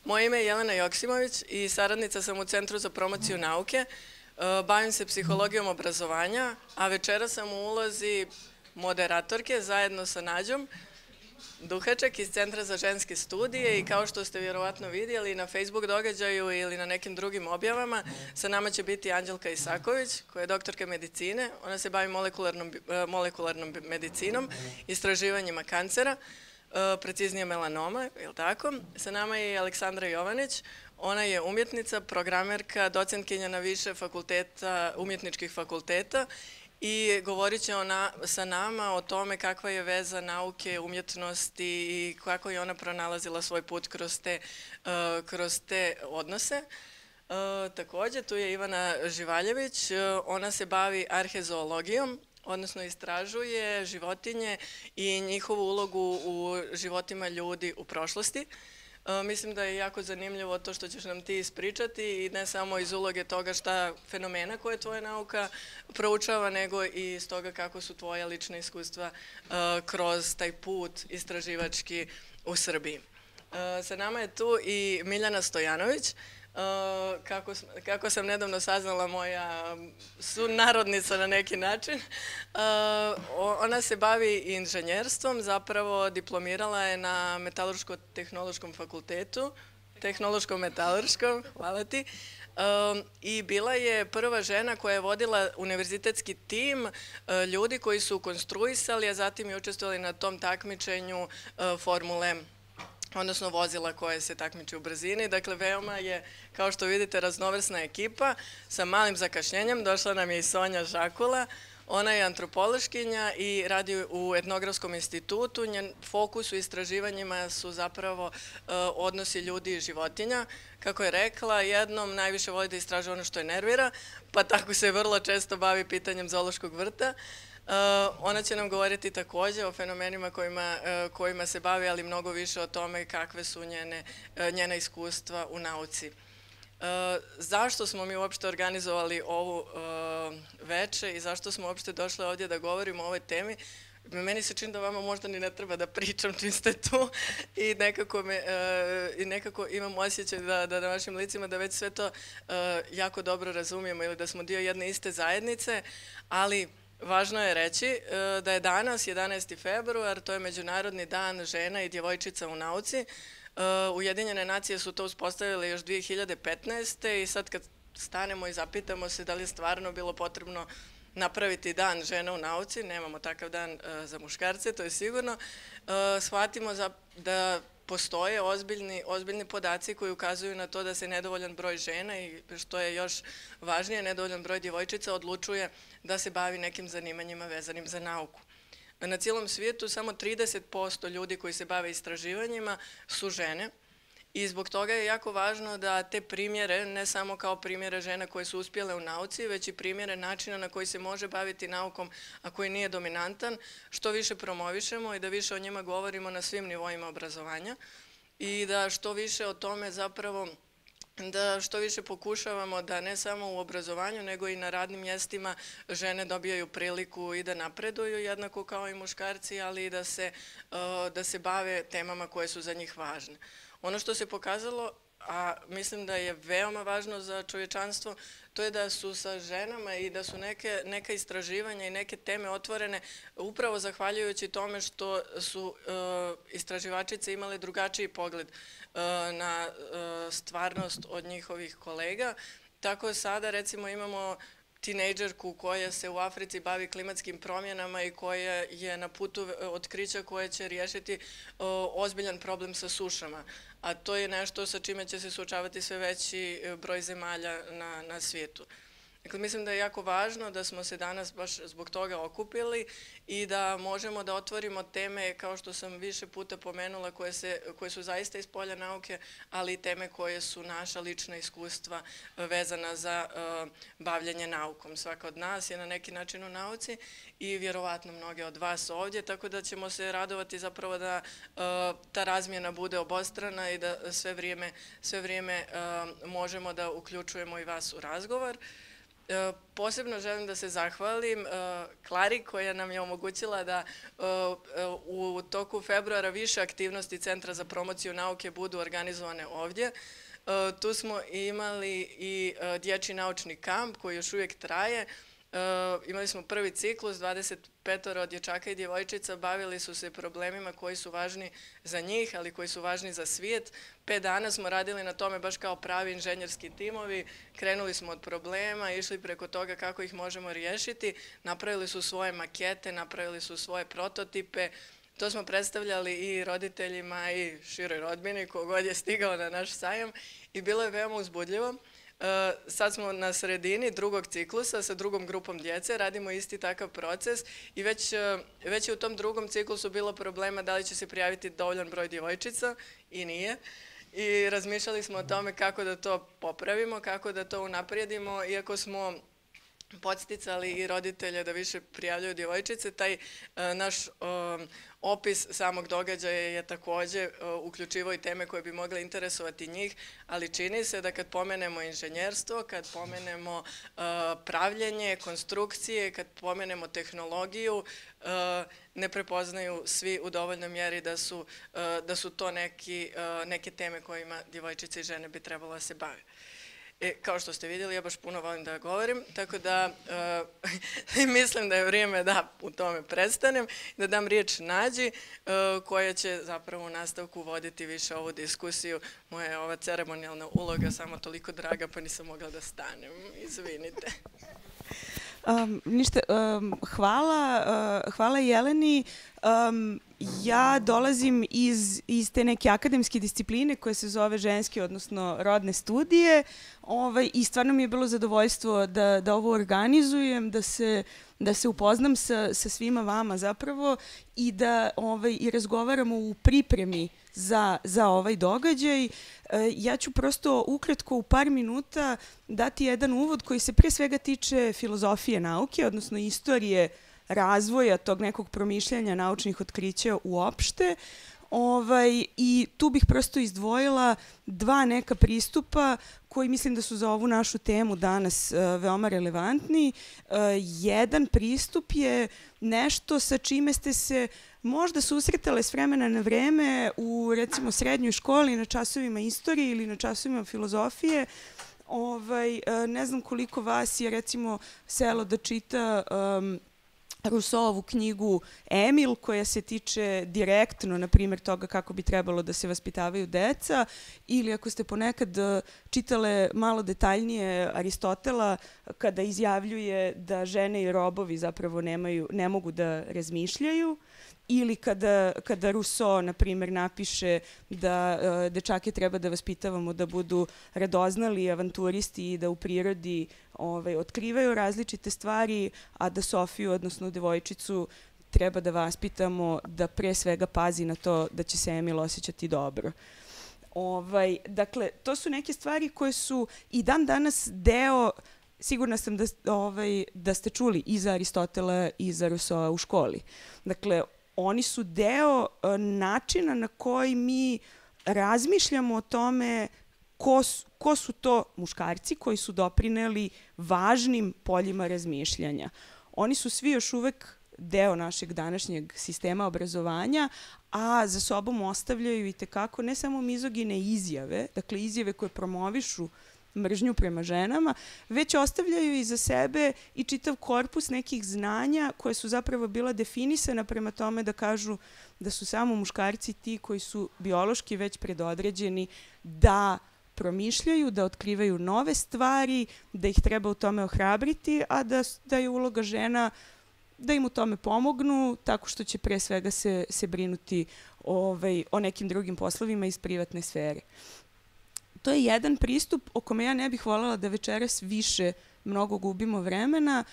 Moje ime je Jelena Joksimović i saradnica sam u Centru za promociju nauke. Bavim se psihologijom obrazovanja, a večera sam u ulozi moderatorke zajedno sa Nađom Duhaček iz Centra za ženske studije i kao što ste vjerovatno vidjeli na Facebook događaju ili na nekim drugim objavama, sa nama će biti Anđelka Isaković, koja je doktorka medicine. Ona se bavi molekularnom medicinom, istraživanjima kancera, preciznije melanoma, je li tako? Sa nama je i Aleksandra Jovanić. Ona je umjetnica, programerka, docentkinja na više fakulteta, umjetničkih fakulteta i govorit će sa nama o tome kakva je veza nauke, umjetnosti i kako je ona pronalazila svoj put kroz te odnose. Također, tu je Ivana Živaljević. Ona se bavi arhezoologijom, odnosno istražuje životinje i njihovu ulogu u životima ljudi u prošlosti. Mislim da je jako zanimljivo to što ćeš nam ti ispričati i ne samo iz uloge toga šta fenomena koje tvoja nauka proučava, nego i iz toga kako su tvoja lična iskustva kroz taj put istraživački u Srbiji. Sa nama je tu i Miljana Stojanović. Kako sam nedavno saznala, moja sunarodnica na neki način. Ona se bavi inženjerstvom, zapravo diplomirala je na Metalurško-tehnološkom fakultetu, tehnološko-metalurškom, hvala ti, i bila je prva žena koja je vodila univerzitetski tim ljudi koji su konstruisali, a zatim i učestvovali na tom takmičenju Formule, odnosno vozila koje se takmiče u brzini. Dakle, veoma je, kao što vidite, raznovrsna ekipa. Sa malim zakašnjenjem došla nam je i Sonja Žakula. Ona je antropološkinja i radi u Etnografskom institutu. Njen fokus u istraživanjima su zapravo odnosi ljudi i životinja. Kako je rekla, jednom najviše voli da istražuje ono što je nervira, pa tako se vrlo često bavi pitanjem zoološkog vrta. Ona će nam govoriti također o fenomenima kojima se bavi, ali mnogo više o tome kakve su njena iskustva u nauci. Zašto smo mi uopšte organizovali ovu veče i zašto smo uopšte došli ovdje da govorimo o ovoj temi? Meni se čini da vama možda ni ne treba da pričam čim ste tu i nekako imam osjećaj da na vašim licima da već sve to jako dobro razumijemo ili da smo dio jedne iste zajednice, ali važno je reći da je danas 11. februar, to je Međunarodni dan žena i djevojčica u nauci. Ujedinjene nacije su to uspostavile još 2015. i sad kad stanemo i zapitamo se da li je stvarno bilo potrebno napraviti dan žena u nauci, nemamo takav dan za muškarce, to je sigurno, shvatimo da postoje ozbiljni podaci koji ukazuju na to da se nedovoljan broj žena i što je još važnije, nedovoljan broj djevojčica odlučuje da se bavi nekim zanimanjima vezanim za nauku. Na cijelom svijetu samo 30% ljudi koji se bave istraživanjima su žene i zbog toga je jako važno da te primjere, ne samo kao primjere žena koje su uspjele u nauci, već i primjere načina na koji se može baviti naukom, a koji nije dominantan, što više promovišemo i da više o njima govorimo na svim nivoima obrazovanja i da što više o tome zapravo, da što više pokušavamo da ne samo u obrazovanju, nego i na radnim mjestima žene dobijaju priliku i da napreduju jednako kao i muškarci, ali i da se bave temama koje su za njih važne. Ono što se pokazalo, a mislim da je veoma važno za čovječanstvo, to je da su sa ženama i da su neka istraživanja i neke teme otvorene upravo zahvaljujući tome što su istraživačice imale drugačiji pogled na stvarnost od njihovih kolega. Tako sada recimo imamo tinejdžerku koja se u Africi bavi klimatskim promjenama i koja je na putu otkrića koje će riješiti ozbiljan problem sa sušama. A to je nešto sa čime će se suočavati sve veći broj zemalja na svijetu. Dakle, mislim da je jako važno da smo se danas baš zbog toga okupili i da možemo da otvorimo teme, kao što sam više puta pomenula, koje su zaista iz polja nauke, ali i teme koje su naša lična iskustva vezana za bavljanje naukom. Svaka od nas je na neki način u nauci i vjerovatno mnoge od vas ovdje, tako da ćemo se radovati zapravo da ta razmjena bude obostrana i da sve vrijeme možemo da uključujemo i vas u razgovor. Posebno želim da se zahvalim Klari koja nam je omogućila da u toku februara više aktivnosti Centra za promociju nauke budu organizovane ovdje. Tu smo imali i dječji naučni kamp koji još uvijek traje. Imali smo prvi ciklus, 25 dječaka i djevojčica bavili su se problemima koji su važni za njih, ali koji su važni za svijet. 5 dana smo radili na tome baš kao pravi inženjerski timovi, krenuli smo od problema, išli preko toga kako ih možemo riješiti, napravili su svoje makete, napravili su svoje prototipe. To smo predstavljali i roditeljima i široj rodbini, kogod je stigao na naš sajam i bilo je veoma uzbudljivo. Sad smo na sredini drugog ciklusa sa drugom grupom djece, radimo isti takav proces i već je u tom drugom ciklusu bilo problema da li će se prijaviti dovoljan broj djevojčica i nije. I razmišljali smo o tome kako da to popravimo, kako da to unaprijedimo, iako smo podsticali i roditelje da više prijavljaju djevojčice. Taj naš opis samog događaja je također uključivao i teme koje bi mogle interesovati njih, ali čini se da kad pomenemo inženjerstvo, kad pomenemo pravljenje, konstrukcije, kad pomenemo tehnologiju, ne prepoznaju svi u dovoljnoj mjeri da su to neke teme kojima djevojčice i žene bi trebalo da se bave. Kao što ste vidjeli, ja baš puno volim da govorim, tako da mislim da je vrijeme da u tome prestanem, da dam riječ Nađi, koja će zapravo u nastavku voditi više ovu diskusiju. Moja je ova ceremonijalna uloga samo toliko draga, pa nisam mogla da stanem. Izvinite. Ništa, hvala Jeleni. Ja dolazim iz te neke akademske discipline koje se zove ženske, odnosno rodne studije i stvarno mi je bilo zadovoljstvo da ovo organizujem, da se upoznam sa svima vama zapravo i da i razgovaramo u pripremi za ovaj događaj. Ja ću prosto ukratko u par minuta dati jedan uvod koji se pre svega tiče filozofije nauke, odnosno istorije razvoja tog nekog promišljanja naučnih otkrića uopšte. I tu bih prosto izdvojila dva neka pristupa koji mislim da su za ovu našu temu danas veoma relevantni. Jedan pristup je nešto sa čime ste se možda susretale s vremena na vreme u recimo srednjoj školi na časovima istorije ili na časovima filozofije. Ne znam koliko vas je recimo selo da čita Rousseauovu knjigu Emil, koja se tiče direktno, na primjer, toga kako bi trebalo da se vaspitavaju deca, ili ako ste ponekad čitale malo detaljnije Aristotela, kada izjavljuje da žene i robovi zapravo ne mogu da razmišljaju, ili kada Rousseau, na primjer, napiše da dečake treba da vaspitavamo da budu radoznali avanturisti i da u prirodi otkrivaju različite stvari, a da Sofiju, odnosno devojčicu, treba da vaspitamo da pre svega pazi na to da će se Emil osjećati dobro. Dakle, to su neke stvari koje su i dan danas deo, sigurna sam da ste čuli i za Aristotela i za Rousseaua u školi. Dakle, oni su deo načina na koji mi razmišljamo o tome ko su to muškarci koji su doprineli važnim poljima razmišljanja. Oni su svi još uvek deo našeg današnjeg sistema obrazovanja, a za sobom ostavljaju i tekako ne samo mizogine izjave, dakle izjave koje promovišu mržnju prema ženama, već ostavljaju iza sebe i čitav korpus nekih znanja koje su zapravo bila definisana prema tome da kažu da su samo muškarci ti koji su biološki već predodređeni da promišljaju, da otkrivaju nove stvari, da ih treba u tome ohrabriti, a da je uloga žena da im u tome pomognu tako što će pre svega se brinuti o nekim drugim poslovima iz privatne sfere. To je jedan pristup o kome ja ne bih voljela da večeras više mnogo gubimo vremena.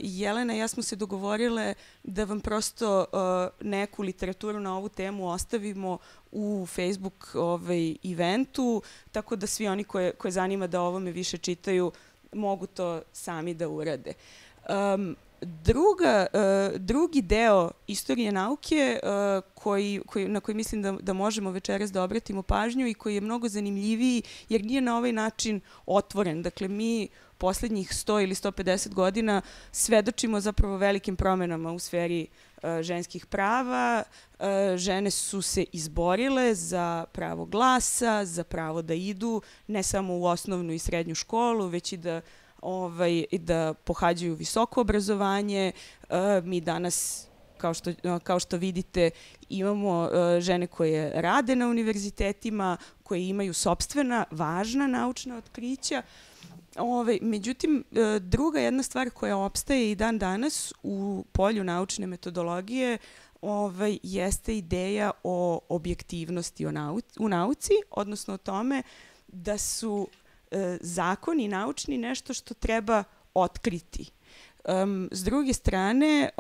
Jelena i ja smo se dogovorile da vam prosto neku literaturu na ovu temu ostavimo u Facebook eventu, tako da svi oni koje zanima da o ovome više čitaju mogu to sami da urade. Drugi deo istorije nauke na koji mislim da možemo večeras da obratimo pažnju i koji je mnogo zanimljiviji jer nije na ovaj način otvoren. Dakle, mi poslednjih 100 ili 150 godina svedočimo zapravo velikim promenama u sferi ženskih prava. Žene su se izborile za pravo glasa, za pravo da idu ne samo u osnovnu i srednju školu, već i da pohađaju visoko obrazovanje. Mi danas, kao što vidite, imamo žene koje rade na univerzitetima, koje imaju sopstvena, važna naučna otkrića. Međutim, druga jedna stvar koja opstaje i dan danas u polju naučne metodologije jeste ideja o objektivnosti u nauci, odnosno o tome da su zakoni naučni nešto što treba otkriti. S druge strane,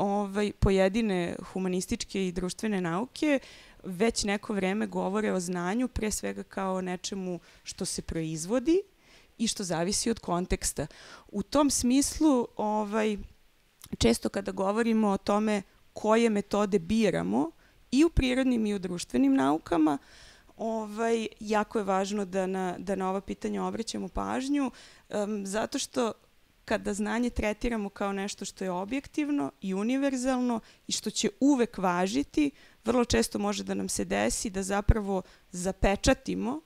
pojedine humanističke i društvene nauke već neko vreme govore o znanju, pre svega kao nečemu što se proizvodi i što zavisi od konteksta. U tom smislu, često kada govorimo o tome koje metode biramo i u prirodnim i u društvenim naukama, jako je važno da na ova pitanja obraćamo pažnju, zato što kada znanje tretiramo kao nešto što je objektivno i univerzalno i što će uvek važiti, vrlo često može da nam se desi da zapravo zapečatimo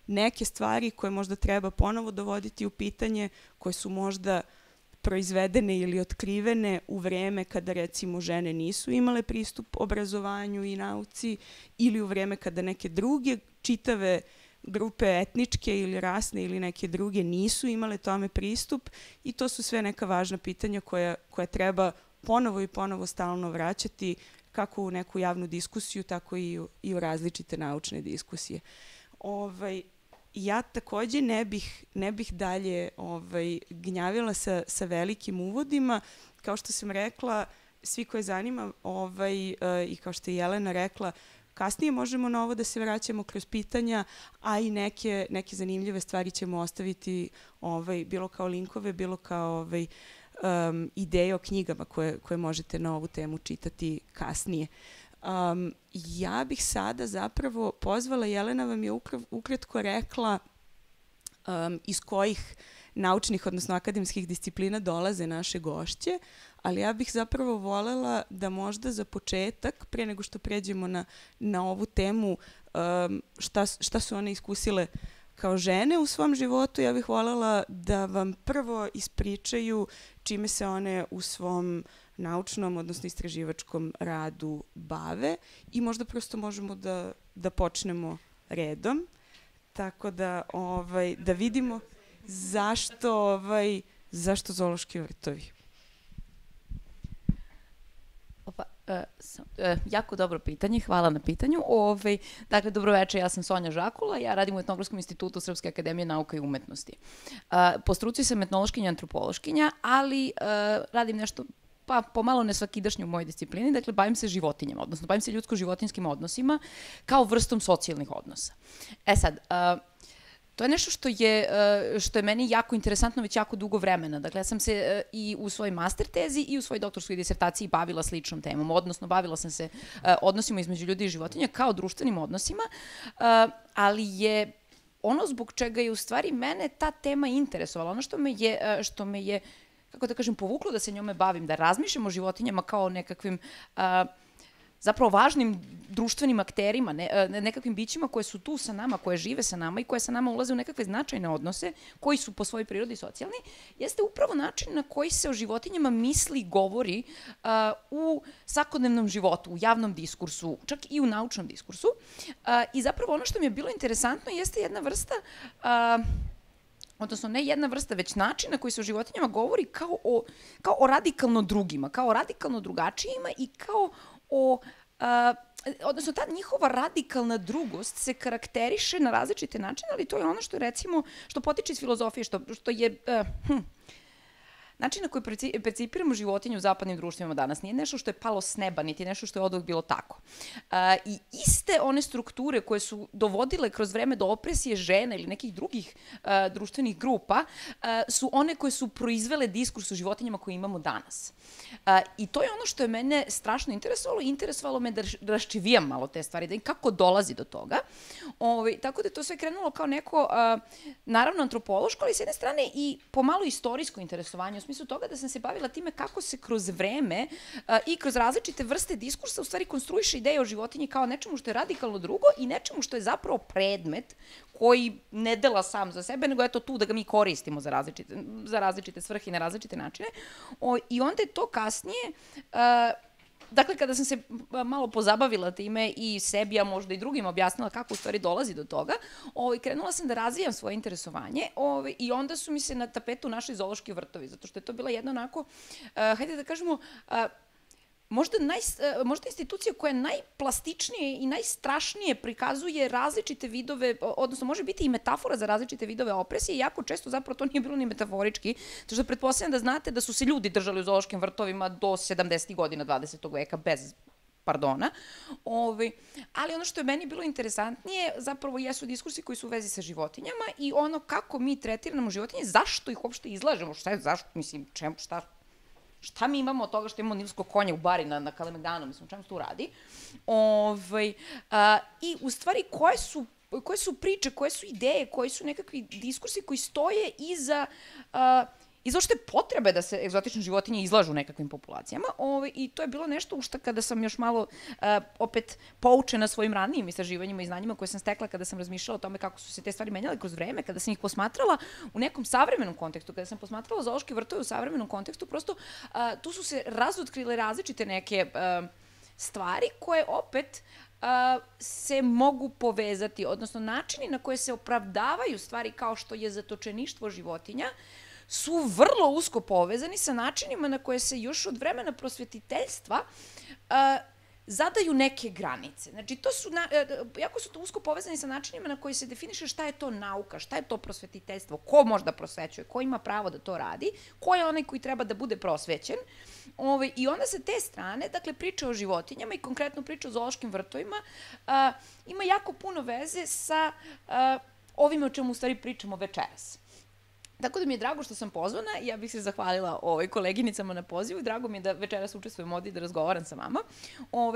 neke stvari koje možda treba ponovo dovoditi u pitanje, koje su možda proizvedene ili otkrivene u vreme kada, recimo, žene nisu imale pristup obrazovanju i nauci ili u vreme kada neke druge čitave grupe etničke ili rasne ili neke druge nisu imale tome pristup, i to su sve neka važna pitanja koja treba ponovo i ponovo stalno vraćati kako u neku javnu diskusiju, tako i u različite naučne diskusije. Ja takođe ne bih dalje gnjavila sa velikim uvodima. Kao što sam rekla, svi koje zanima i kao što je Jelena rekla, kasnije možemo na ovo da se vraćamo kroz pitanja, a i neke zanimljive stvari ćemo ostaviti bilo kao linkove, bilo kao ideje o knjigama koje možete na ovu temu čitati kasnije. Ja bih sada zapravo pozvala, Jelena vam je ukratko rekla iz kojih naučnih, odnosno akademskih disciplina dolaze naše gošće, ali ja bih zapravo volela da možda za početak, pre nego što pređemo na ovu temu, šta su one iskusile kao žene u svom životu, ja bih volela da vam prvo ispričaju čime se one u svom naučnom, odnosno istraživačkom radu bave, i možda prosto možemo da počnemo redom, tako da vidimo zašto zoološki vrtovi. Jako dobro pitanje, hvala na pitanju. Dakle, dobroveče, ja sam Sonja Žakula, ja radim u Etnografskom institutu Srpske akademije nauka i umetnosti. Po struci sam etnološkinja, antropološkinja, ali radim nešto pomalo nesvakidašnje u mojoj disciplini, dakle, bavim se životinjama, odnosno bavim se ljudsko-životinjskim odnosima kao vrstom socijalnih odnosa. Sad, to je nešto što je meni jako interesantno već jako dugo vremena. Dakle, ja sam se i u svojoj master tezi i u svojoj doktorskoj disertaciji bavila sličnom temom, odnosno bavila sam se odnosima između ljudi i životinja kao društvenim odnosima, ali je ono zbog čega je u stvari mene ta tema interesovala, ono što me je, kako da kažem, povuklo da se njome bavim, da razmišljam o životinjama kao nekakvim zapravo važnim društvenim akterima, nekakvim bićima koje su tu sa nama, koje žive sa nama i koje sa nama ulaze u nekakve značajne odnose, koji su po svojoj prirodi socijalni, jeste upravo način na koji se o životinjama misli i govori u svakodnevnom životu, u javnom diskursu, čak i u naučnom diskursu. I zapravo ono što mi je bilo interesantno jeste jedna vrsta, odnosno ne jedna vrsta, već način na koji se o životinjama govori kao o radikalno drugima, kao o radikalno drugačijima i kao odnosno ta njihova radikalna drugost se karakteriše na različite načine, ali to je ono što, recimo, što potiče iz filozofije, što je način na koji percipiramo životinje u zapadnim društvima danas nije nešto što je palo s neba, niti nešto što je oduvek bilo tako. I iste one strukture koje su dovodile kroz vreme do opresije žena ili nekih drugih društvenih grupa su one koje su proizvele diskurs o životinjama koje imamo danas. I to je ono što je mene strašno interesovalo. Interesovalo me da raščivijam malo te stvari, da im kako dolazi do toga. Tako da je to sve krenulo kao neko, naravno, antropološko, ali s jedne strane i pomalo istorijsko interesovanje, u smislu toga da sam se bavila time kako se kroz vreme i kroz različite vrste diskursa u stvari konstruiše ideja o životinji kao nečemu što je radikalno drugo i nečemu što je zapravo predmet koji ne dela sam za sebe, nego je to tu da ga mi koristimo za različite svrhe i na različite načine. I onda je to kasnije, dakle, kada sam se malo pozabavila time i sebi, a možda i drugim objasnila kako u stvari dolazi do toga, krenula sam da razvijam svoje interesovanje i onda su mi se na tapetu našli zoološki vrtovi, zato što je to bila jedna onako, hajde da kažemo, možda institucija koja najplastičnije i najstrašnije prikazuje različite vidove, odnosno može biti i metafora za različite vidove opresije, jako često zapravo to nije bilo ni metaforički, to što pretpostavljam da znate da su se ljudi držali u zoološkim vrtovima do 70. godina 20. veka bez pardona. Ali ono što je meni bilo interesantnije zapravo jesu diskursi koji su u vezi sa životinjama i ono kako mi tretiramo životinje, zašto ih uopšte izlažemo, šta mi imamo od toga što imamo nilskog konja u bari na Kalemegdanu, mislim, o čemu se tu radi. I u stvari koje su priče, koje su ideje, koji su nekakvi diskursi koji stoje iza uopšte potrebe da se egzotične životinje izlažu nekakvim populacijama. I to je bilo nešto u što kada sam još malo opet poučena svojim ranijim istraživanjima i znanjima koje sam stekla kada sam razmišljala o tome kako su se te stvari menjale kroz vreme, kada sam ih posmatrala u nekom savremenom kontekstu, kada sam posmatrala zoološke vrtove u savremenom kontekstu, prosto tu su se razotkrile različite neke stvari koje opet se mogu povezati, odnosno načini na koje se opravdavaju stvari kao što je zatočeništvo životinja, su vrlo usko povezani sa načinima na koje se još od vremena prosvetiteljstva zadaju neke granice. Znači, jako su to usko povezani sa načinima na koji se definiše šta je to nauka, šta je to prosvetiteljstvo, ko možda prosvećuje, ko ima pravo da to radi, ko je onaj koji treba da bude prosvećen. I onda sa te strane, dakle, priča o životinjama i konkretno priča o zoološkim vrtovima ima jako puno veze sa ovime o čemu u stvari pričamo večeras. Tako da mi je drago što sam pozvana, ja bih se zahvalila koleginicama na pozivu, drago mi je da večeras učestvujem ovdje i da razgovaram sa vama,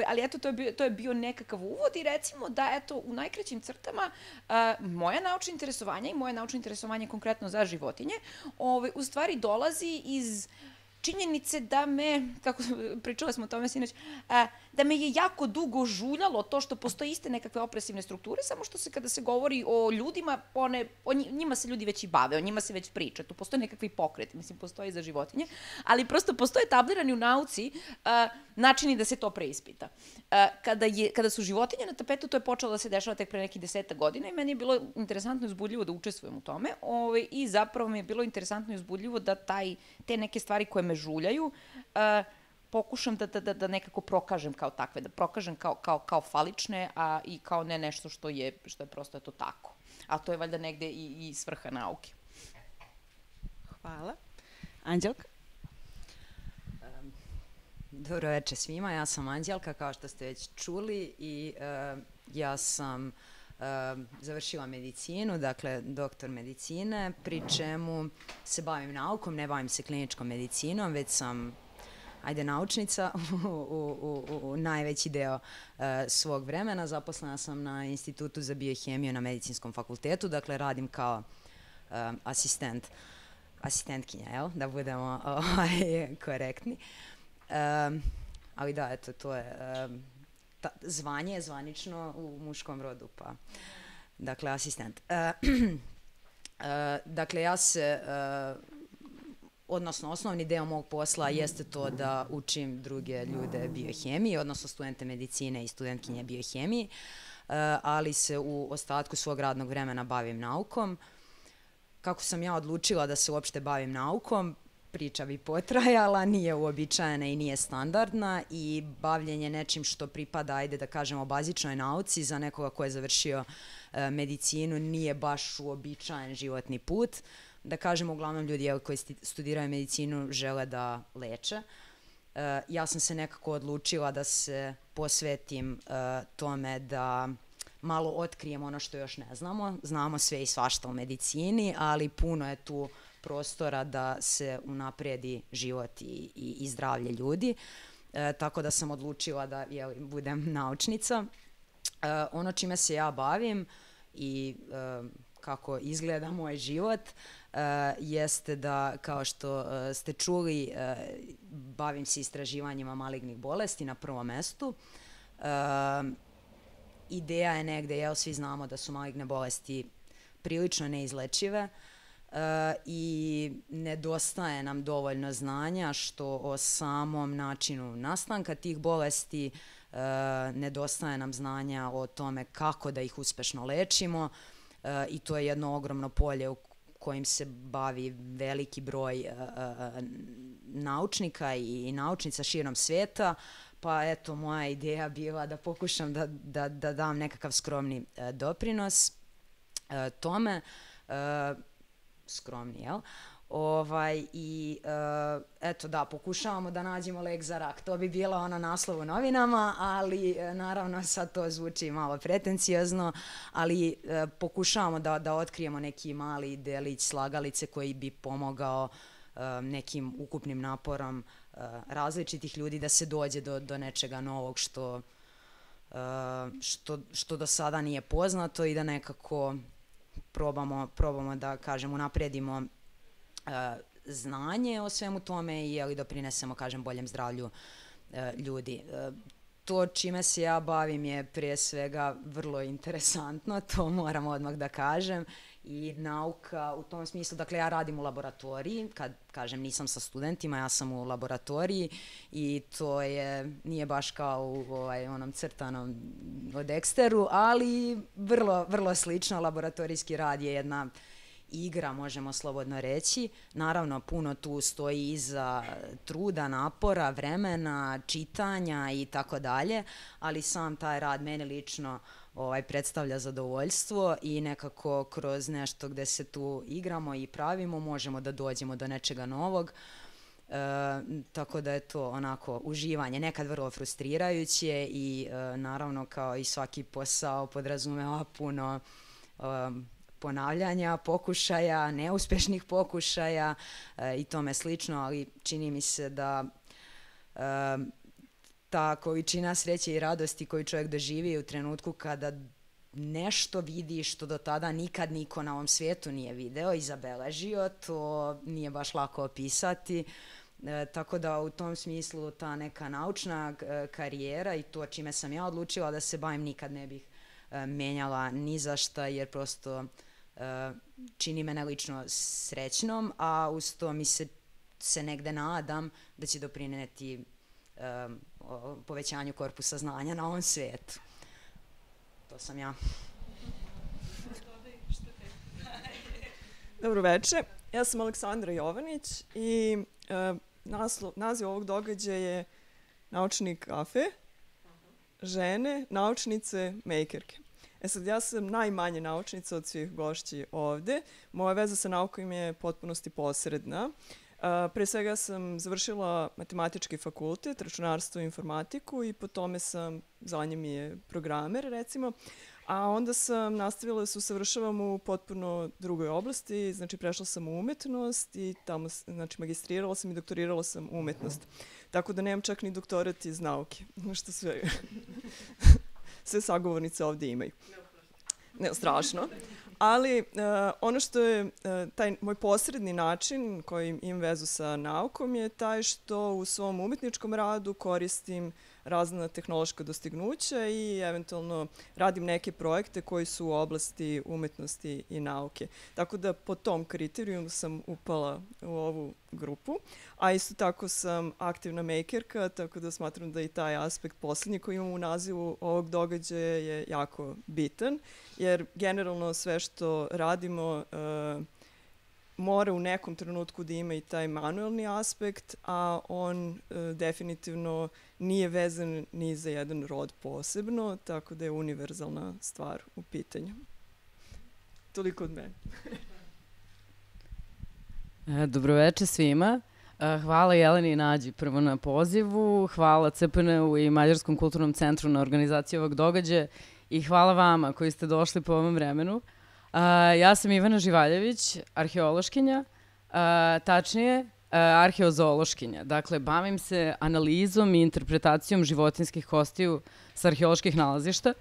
ali eto, to je bio nekakav uvod i recimo da, eto, u najkraćim crtama moja naučna interesovanja i moje naučno interesovanje konkretno za životinje, u stvari dolazi iz činjenice da me, kako pričali smo o tome sinoć, da me je jako dugo žuljalo to što postoje iste nekakve opresivne strukture, samo što se kada se govori o ljudima, njima se ljudi već i bave, o njima se već priča, tu postoje nekakvi pokreti, mislim, postoje i za životinje, ali prosto postoje etablirani u nauci načini da se to preispita. Kada su životinje na tapetu, to je počelo da se dešava tek pre nekih 10 godina i meni je bilo interesantno i uzbudljivo da učestvujem u tome i zapravo mi je bilo interesantno i uzbudljivo da te neke stvari koje me žuljaju, pokušam da nekako prokažem kao takve, da prokažem kao falične, a i kao ne nešto što je prosto to tako. A to je valjda negde i svrha nauke. Hvala. Anđelka? Dobro večer svima, ja sam Anđelka, kao što ste već čuli i ja sam završila medicinu, dakle doktor medicine, pri čemu se bavim naukom, ne bavim se kliničkom medicinom, već sam naučnica u najveći deo svog vremena. Zaposlena sam na Institutu za biohemiju na Medicinskom fakultetu, dakle radim kao asistentkinja, da budemo korektni. Ali da, eto, to je zvanje je zvanično u muškom rodu, pa dakle asistent. Dakle, ja se, odnosno osnovni deo mog posla jeste to da učim druge ljude biohemiji, odnosno studente medicine i studentkinje biohemiji, ali se u ostatku svog radnog vremena bavim naukom. Kako sam ja odlučila da se uopšte bavim naukom, priča bi potrajala, nije uobičajena i nije standardna i bavljenje nečim što pripada, ajde da kažemo, bazičnoj nauci za nekoga ko je završio medicinu nije baš uobičajen životni put. da kažemo uglavnom ljudi koji studiraju medicinu žele da leče. Ja sam se nekako odlučila da se posvetim tome da malo otkrijem ono što još ne znamo. Znamo sve i svašta u medicini, ali puno je tu prostora da se unapredi život i zdravlje ljudi. Tako da sam odlučila da budem naučnica. Ono čime se ja bavim i kako izgleda moj život jeste da, kao što ste čuli, bavim se istraživanjima malignih bolesti na prvom mestu. Ideja je negde, svi znamo da su maligne bolesti prilično neizlečive i nedostaje nam dovoljno znanja što o samom načinu nastanka tih bolesti, nedostaje nam znanja o tome kako da ih uspešno lečimo i to je jedno ogromno polje u kojim se bavi veliki broj naučnika i naučnica širom sveta. Pa eto, moja ideja bila da pokušam da dam nekakav skromni doprinos tome. Skromni, jel? I eto da, pokušavamo da nađemo lek za rak. To bi bilo ono naslov u novinama, ali naravno sad to zvuči malo pretencijozno, ali pokušavamo da otkrijemo neki mali delić slagalice koji bi pomogao nekim ukupnim naporom različitih ljudi da se dođe do nečega novog što do sada nije poznato i da nekako probamo da, kažem, unapredimo znanje o svemu tome i doprinesemo, kažem, boljem zdravlju ljudi. To čime se ja bavim je prije svega vrlo interesantno, to moram odmah da kažem, i nauka u tom smislu, dakle ja radim u laboratoriji, kad kažem nisam sa studentima, ja sam u laboratoriji i to nije baš kao u onom crtanom od Dexteru, ali vrlo slično. Laboratorijski rad je jedna igra, možemo slobodno reći. Naravno, puno tu stoji iza truda, napora, vremena, čitanja i tako dalje, ali sam taj rad meni lično predstavlja zadovoljstvo i nekako kroz nešto gde se tu igramo i pravimo možemo da dođemo do nečega novog. Tako da je to onako uživanje, nekad vrlo frustrirajuće i naravno kao i svaki posao podrazumeva puno ponavljanja, pokušaja, neuspešnih pokušaja i tome slično, ali čini mi se da ta količina sreće i radosti koju čovjek doživi u trenutku kada nešto vidi što do tada nikad niko na ovom svijetu nije video i zabeležio, to nije baš lako opisati. Tako da u tom smislu ta neka naučna karijera i to čime sam ja odlučila da se bavim nikad ne bih menjala ni za šta, jer prosto čini mene lično srećnom, a uz to mi se negde nadam da će doprineti povećanju korpusa znanja na ovom svijetu. To sam ja. Dobro večer, ja sam Aleksandra Jovanić i naziv ovog događaja je Naučni kafe, žene, naučnice, makerke. Sad, ja sam najmanje naučnica od svih gošći ovde. Moja veza sa naukom je potpunosti posredna. Pre svega sam završila matematički fakultet, računarstvo i informatiku i po tome sam, zvanje mi je programer recimo, a onda sam nastavila da se usavršavam u potpuno drugoj oblasti, znači prešla sam u umetnost i tamo, znači magistrirala sam i doktorirala sam umetnost. Tako da nemam čak ni doktorat iz nauke, što sve sagovornice ovde imaju. Ne, strašno. Ali ono što je taj moj posredni način koji imam vezu sa naukom je taj što u svom umetničkom radu koristim razna tehnološka dostignuća i eventualno radim neke projekte koji su u oblasti umetnosti i nauke. Tako da po tom kriterijumu sam upala u ovu grupu, a isto tako sam aktivna makerka, tako da smatram da i taj aspekt poslednji koji imam u nazivu ovog događaja je jako bitan, jer generalno sve što radimo mora u nekom trenutku da ima i taj manuelni aspekt, a on definitivno nije vezan ni za jedan rod posebno, tako da je univerzalna stvar u pitanju. Toliko od mene. Dobroveče svima. Hvala Jeleni i Nađi prvo na pozivu, hvala CPN-u i Mađarskom kulturnom centru na organizaciji ovog događaja i hvala vama koji ste došli po ovom vremenu. Ja sam Ivana Živaljević, arheološkinja, tačnije arheozoološkinja. Dakle, bavim se analizom i interpretacijom životinjskih kostiju sa arheoloških nalazišta.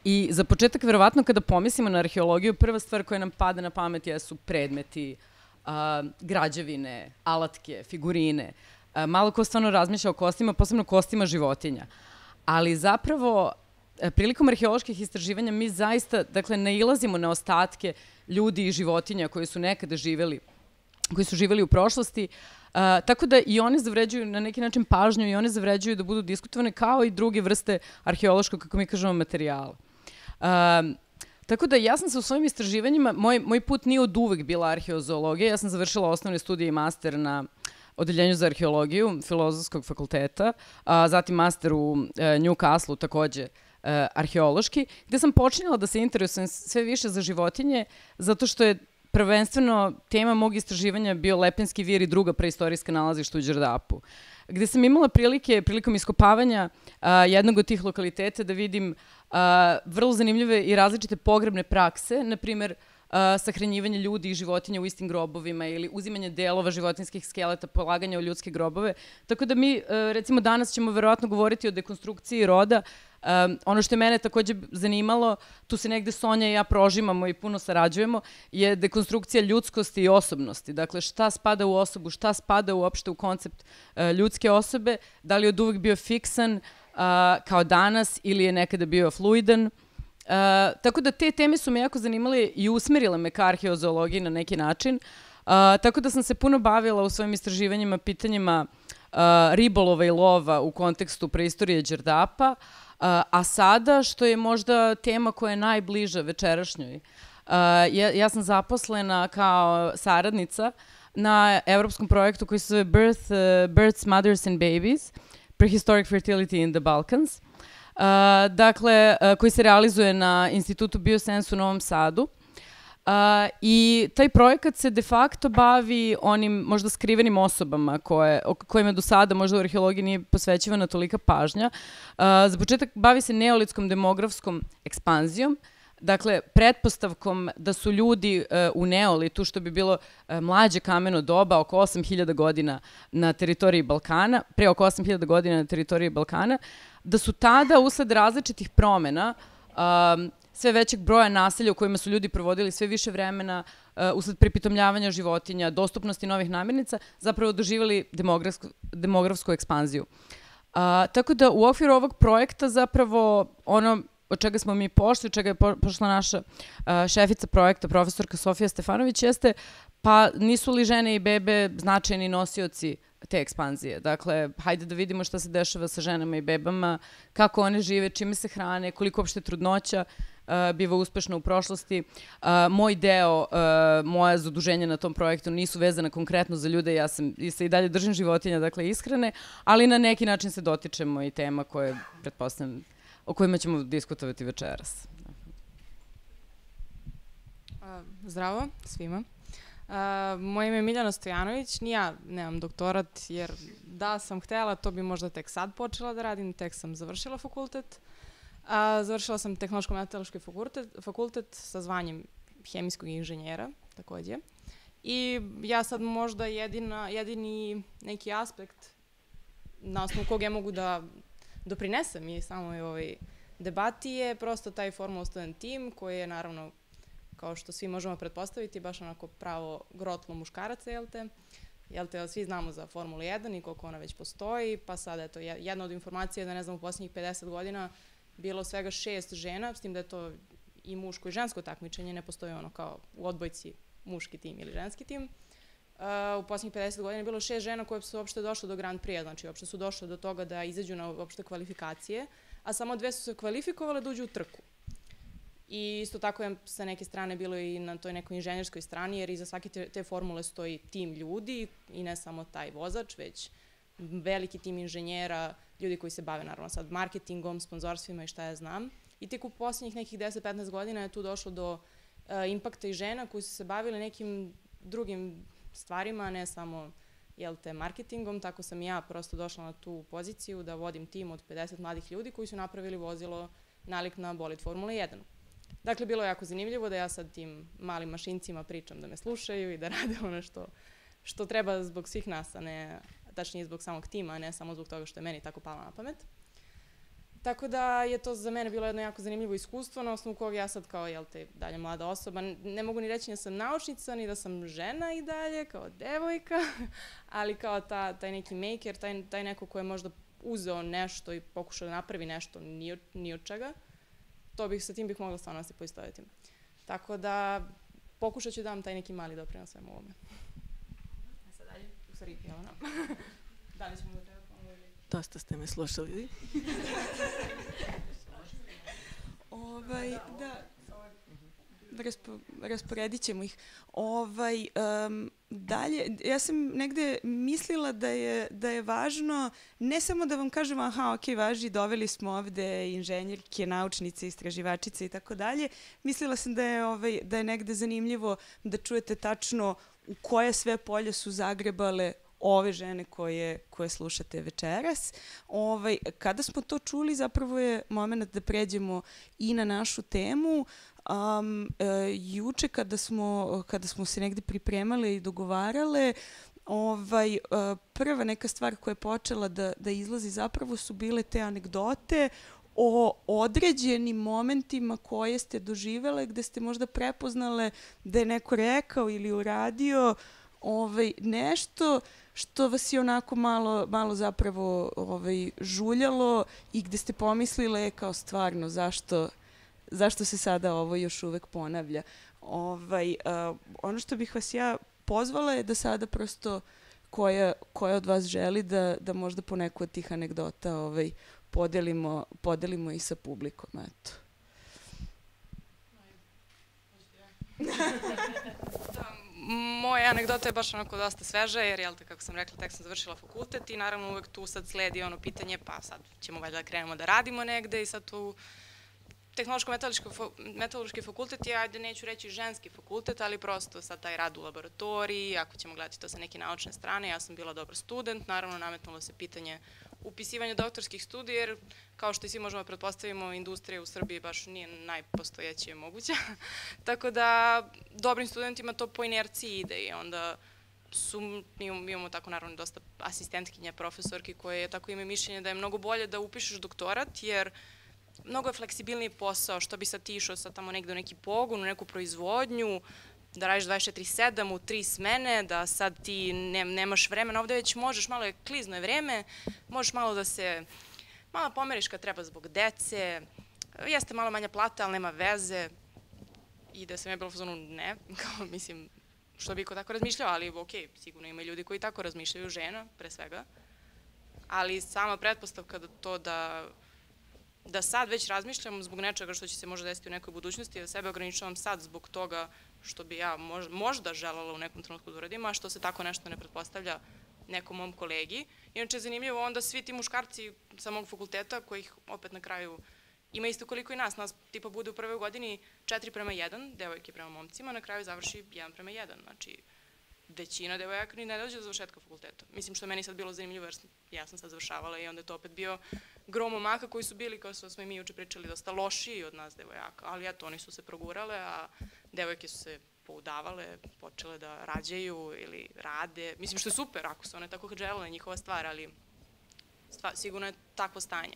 I za početak, verovatno, kada pomislimo na arheologiju, prva stvar koja nam pada na pamet jesu predmeti, građevine, alatke, figurine. Malo ko stvarno razmišlja o kostima, posebno kostima životinja. Ali zapravo, prilikom arheoloških istraživanja mi zaista, dakle, nailazimo na ostatke ljudi i životinja koji su nekada živeli u prošlosti, tako da i one zavređuju na neki način pažnju i one zavređuju da budu diskutovane kao i druge vrste arheološkog, kako mi kažemo, materijala. Tako da ja sam se u svojim istraživanjima, moj put nije od uvek bila arheozoologija, ja sam završila osnovne studije i master na Odeljenju za arheologiju Filozofskog fakulteta, zatim master u Newcastle, takođe arheološki, gde sam počinjala da se interesujem sve više za životinje, zato što je prvenstveno tema mog istraživanja bio Lepenski vir i druga preistorijska nalazišta u Đerdapu, gde sam imala prilike, prilikom iskopavanja jednog od tih lokaliteta, da vidim vrlo zanimljive i različite pogrebne prakse, na primer sahranjivanje ljudi i životinja u istim grobovima ili uzimanje delova životinjskih skeleta, polaganje u ljudske grobove. Tako da mi, recimo danas ćemo verovatno govoriti o dekonstrukciji roda. Ono što je mene takođe zanimalo, tu se negde Sonja i ja prožimamo i puno sarađujemo, je dekonstrukcija ljudskosti i osobnosti. Dakle, šta spada u osobu, šta spada uopšte u koncept ljudske osobe, da li je od uvek bio fiksan kao danas ili je nekada bio fluidan. Tako da te teme su me jako zanimale i usmerile me ka arheozoologiji na neki način. Tako da sam se puno bavila u svojim istraživanjima pitanjima ribolova i lova u kontekstu preistorije Đerdapa, a sada, što je možda tema koja je najbliža večerašnjoj, ja sam zaposlena kao saradnica na evropskom projektu koji se zove Births, Mothers and Babies, Prehistoric Fertility in the Balkans, dakle, koji se realizuje na Institutu Biosens u Novom Sadu. I taj projekat se de facto bavi onim možda skrivenim osobama kojima do sada možda u arheologiji nije posvećivana tolika pažnja. Za početak bavi se neolitskom demografskom ekspanzijom, dakle, pretpostavkom da su ljudi u neolitu, što bi bilo mlađe kameno doba, oko 8000 godina na teritoriji Balkana, pre oko 8000 godina na teritoriji Balkana, da su tada, usled različitih promena, sve većeg broja naselja u kojima su ljudi provodili sve više vremena, usled pripitomljavanja životinja, dostupnosti novih namirnica, zapravo doživjeli demografsku ekspanziju. Tako da u okviru ovog projekta zapravo ono od čega smo mi pošli, od čega je pošla naša šefica projekta, profesorka Sofija Stefanović, jeste pa nisu li žene i bebe značajni nosioci te ekspanzije. Dakle, hajde da vidimo šta se dešava sa ženama i bebama, kako one žive, čime se hrane, koliko uopšte trudnoća biva uspešno u prošlosti. Moj deo, moja zaduženja na tom projektu nisu vezana konkretno za ljude, ja se i dalje držim životinja, dakle ishrane, ali na neki način se dotičemo i tema koje, pretpostavljam, o kojima ćemo diskutovati večeras. Zdravo svima. Moje ime je Miljana Stojanović, ni ja nemam doktorat, jer da sam htela, to bi možda tek sad počela da radim, tek sam završila fakultet. Završila sam Tehnološko-metodološki fakultet sa zvanjem hemijskog inženjera, takođe. I ja sad možda jedini neki aspekt na osnovu kog ja mogu da doprinesem i samoj ovoj debati je prosto taj Formula Student Team koji je naravno, kao što svi možemo pretpostaviti, baš onako pravo grotlo muškaraca, jel te, svi znamo za Formulu 1 i koliko ona već postoji, pa sada je to jedna od informacija da, ne znam, u posljednjih 50 godina bilo svega 6 žena, s tim da je to i muško i žensko takmičenje, ne postoji ono kao u odbojci muški tim ili ženski tim. U posljednjih 50 godina je bilo 6 žena koje su uopšte došle do Grand Prix, znači uopšte su došle do toga da izađu na uopšte kvalifikacije, a samo 2 su se kvalifikovale da uđu u trku. I isto tako je sa neke strane bilo i na toj nekoj inženjerskoj strani, jer iza svake te formule stoji tim ljudi i ne samo taj vozač, već veliki tim inženjera, ljudi koji se bave naravno sad marketingom, sponzorstvima i šta ja znam. I tek u posljednjih nekih 10-15 godina je tu došlo do impakta i žena koji su se bavili nekim drugim stvarima, ne samo marketingom, tako sam i ja prosto došla na tu poziciju da vodim tim od 50 mladih ljudi koji su napravili vozilo nalik na bolid Formula 1. Dakle, bilo je jako zanimljivo da ja sad tim malim mašincima pričam da me slušaju i da rade ono što treba zbog svih nas, a ne, tačnije zbog samog tima, a ne samo zbog toga što je meni tako palo na pamet. Tako da je to za mene bilo jedno jako zanimljivo iskustvo na osnovu kog ja sad kao, dalje mlada osoba, ne mogu ni reći da sam naučnica, ni da sam žena i dalje, kao devojka, ali kao taj neki maker, taj neko ko je možda uzeo nešto i pokušao da napravi nešto ni od čega, sa tim bih mogla stvarno da se poistovetim. Tako da pokušat ću da dam taj neki mali doprinos svemu ovome. Sad dalje, u stvari, Jelena. Da li ćemo da treba ponovno? Dosta ste me slušali. Da, rasporedit ćemo ih. Dalje, ja sam negde mislila da je važno ne samo da vam kažem važi, doveli smo ovde inženjerke, naučnice, istraživačice i tako dalje. Mislila sam da je negde zanimljivo da čujete tačno u koje sve polje su zagrebale ove žene koje slušate večeras. Kada smo to čuli, zapravo je moment da pređemo i na našu temu. Juče kada smo se negde pripremale i dogovarale, prva neka stvar koja je počela da izlazi zapravo su bile te anegdote o određenim momentima koje ste doživele, gde ste možda prepoznale da je neko rekao ili uradio nešto što vas je onako malo zapravo žuljalo i gde ste pomislile kao stvarno zašto se sada ovo još uvek ponavlja. Ono što bih vas ja pozvala je da sada prosto koja od vas želi da možda po neku od tih anegdota podelimo i sa publikom. Eto. Moja anegdota je baš onako dosta sveža, jer, kako sam rekla, tek sam završila fakultet i naravno uvek tu sad sledi ono pitanje, pa sad ćemo valjda da krenemo da radimo negde i sad tu Tehnološko-metalurški fakultet je, ajde neću reći ženski fakultet, ali prosto sad taj rad u laboratoriji, ako ćemo gledati to sa neke naučne strane, ja sam bila dobar student, naravno nametnulo se pitanje upisivanja doktorskih studija, jer kao što i svi možemo pretpostavimo, industrija u Srbiji baš nije najpostojećije moguća. Tako da dobrim studentima to po inerciji ide i onda mi imamo tako naravno dosta asistentkinja, profesorki koje tako imaju mišljenje da je mnogo bolje da upišeš doktorat, jer mnogo je fleksibilniji posao, što bi sad ti išao sad tamo negde u neki pogon, u neku proizvodnju, da radiš 24/7 u 3 smene, da sad ti nemaš vremena, ovde već možeš, malo je klizno je vreme, možeš malo da se, malo pomeriš kad treba zbog dece, jeste malo manja plata, ali nema veze, i da sam ja bila u fazonu ne, kao mislim, što bi ko tako razmišljao, ali okej, sigurno ima ljudi koji tako razmišljaju, žena pre svega, ali sama pretpostavka da to da sad već razmišljam zbog nečega što će se možda desiti u nekoj budućnosti, da sebe ograničavam sad zbog toga što bi ja možda želela u nekom trenutku da uradim, a što se tako nešto ne pretpostavlja nekom mom kolegi. Inače je zanimljivo onda svi ti muškarci sa mog fakulteta, kojih opet na kraju ima isto koliko i nas tipa bude u prvoj godini 4:1, devojke prema momcima, na kraju završi 1:1, znači većina devojaka ni ne dođe do završetka fakulteta. Mislim što je meni sad bilo zanimljivo jer ja sam sad završavala i onda je to opet bio gro momaka koji su bili, kao što smo i mi juče pričali, dosta lošiji od nas devojaka, ali eto, oni su se progurale, a devojke su se poudavale, počele da rađaju ili rade. Mislim što je super ako su one tako želele, njihova stvar, ali sigurno je takvo stanje.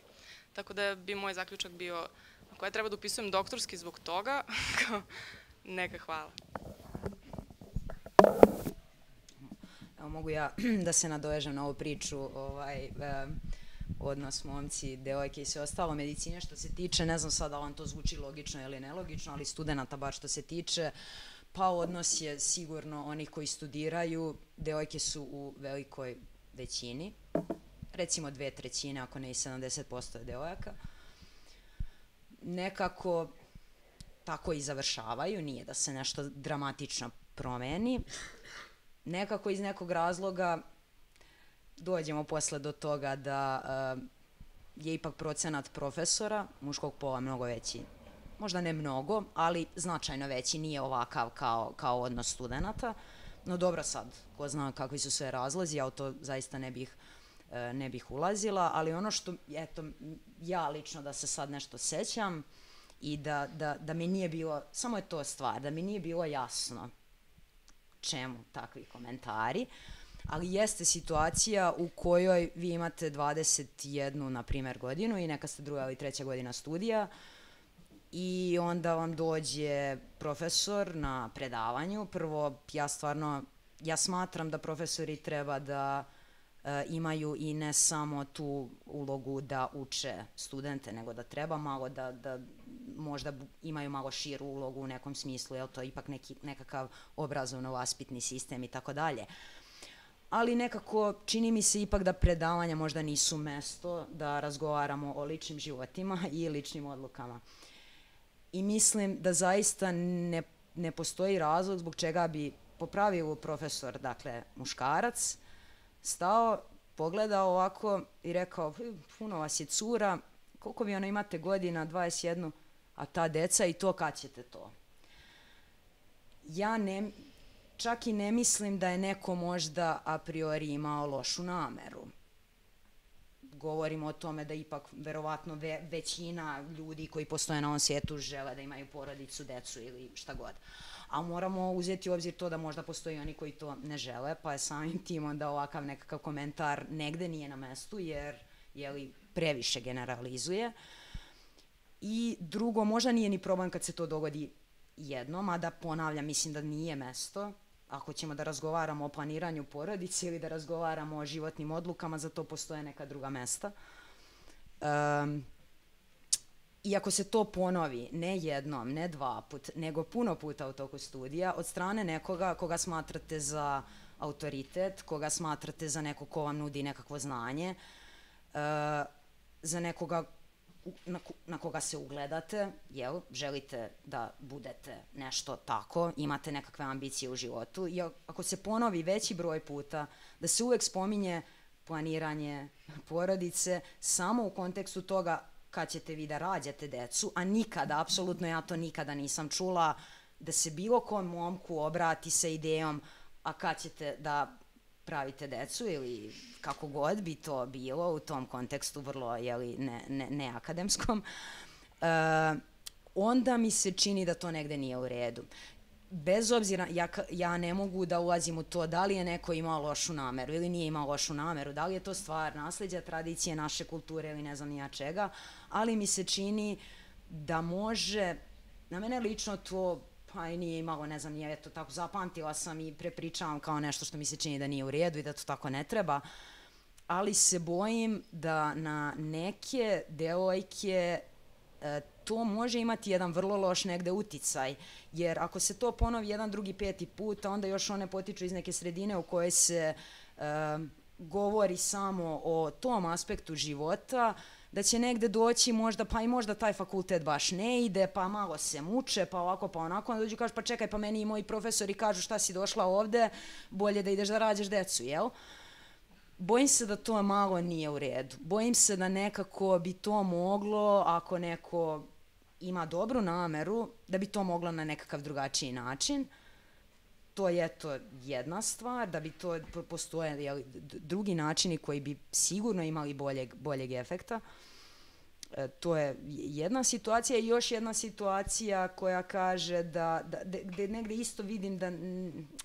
Tako da bi moj zaključak bio, ako ja treba da upisujem doktorski zbog toga, neka hvala. Evo mogu ja da se nadovežem na ovu priču, odnos momci, devojke i sve ostalo medicine što se tiče, ne znam sad da vam to zvuči logično ili nelogično, ali studenta bar što se tiče, pa odnos je sigurno onih koji studiraju, devojke su u velikoj većini, recimo 2/3, ako ne i 70% devojaka, nekako tako i završavaju, nije da se nešto dramatično promeni, nekako iz nekog razloga dođemo posle do toga da je ipak procenat profesora muškog pola mnogo veći. Možda ne mnogo, ali značajno veći, nije ovakav kao odnos studenta. No dobro sad, ko zna kakvi su sve razlozi, ja u to zaista ne bih ulazila, ali ono što, eto, ja lično da se sad nešto sećam i da mi nije bilo, samo je to stvar, da mi nije bilo jasno čemu takvi komentari, ali jeste situacija u kojoj vi imate 21, na primjer, godinu i neka ste 2. ili 3. godina studija i onda vam dođe profesor na predavanju. Prvo, ja smatram da profesori treba da imaju i ne samo tu ulogu da uče studente, nego da treba malo da možda imaju malo širu ulogu u nekom smislu, je to ipak nekakav obrazovno-vaspitni sistem i tako dalje. Ali nekako čini mi se ipak da predavanja možda nisu mesto da razgovaramo o ličnim životima i ličnim odlukama. I mislim da zaista ne postoji razlog zbog čega bi po pravilu profesor, dakle muškarac, stao, pogledao ovako i rekao, puno vas je cura, koliko vi ono imate godina, 21, a ta deca i to kad ćete to? Ja čak i ne mislim da je neko možda a priori imao lošu nameru. Govorimo o tome da ipak verovatno većina ljudi koji postoje na ovom svijetu žele da imaju porodicu, decu ili šta god. A moramo uzeti u obzir to da možda postoji oni koji to ne žele, pa je samim tim onda ovakav nekakav komentar negde nije na mestu jer previše generalizuje. I drugo, možda nije ni problem kad se to dogodi jednom, a da ponavljam, mislim da nije mesto. Ako ćemo da razgovaramo o planiranju porodice ili da razgovaramo o životnim odlukama, za to postoje neka druga mesta. I ako se to ponovi, ne jednom, ne 2 put, nego puno puta u toku studija, od strane nekoga koga smatrate za autoritet, koga smatrate za neko ko vam nudi nekakvo znanje, za nekoga na koga se ugledate, želite da budete nešto tako, imate nekakve ambicije u životu i ako se ponovi veći broj puta da se uvek spominje planiranje porodice samo u kontekstu toga kad ćete vi da rađate decu, a nikada, apsolutno ja to nikada nisam čula, da se bilo kom momku obrati sa idejom a kad ćete da pravite decu ili kako god bi to bilo u tom kontekstu vrlo neakademskom, onda mi se čini da to negde nije u redu. Bez obzira, ja ne mogu da ulazim u to da li je neko imao lošu nameru ili nije imao lošu nameru, da li je to stvar nasleđa, tradicije, naše kulture ili ne znam ni ja čega, ali mi se čini da može, na mene lično to pa i nije imalo, ne znam, nije, eto tako, zapamtila sam i prepričavam kao nešto što mi se čini da nije u redu i da to tako ne treba, ali se bojim da na neke devojke to može imati jedan vrlo loš negde uticaj, jer ako se to ponovi 1, 2, 5 put, onda još one potiču iz neke sredine u kojoj se govori samo o tom aspektu života, da će negde doći možda, pa i možda taj fakultet baš ne ide, pa malo se muče, pa ovako, pa onako, onda dođu i kažu, pa čekaj, pa meni i moji profesori kažu šta si došla ovde, bolje da ideš da rađaš decu, jel? Bojim se da to malo nije u redu. Bojim se da nekako bi to moglo, ako neko ima dobru nameru, da bi to moglo na nekakav drugačiji način. To je to jedna stvar, da bi to postoje drugi načini koji bi sigurno imali boljeg efekta. To je jedna situacija i još jedna situacija koja kaže gde negde isto vidim da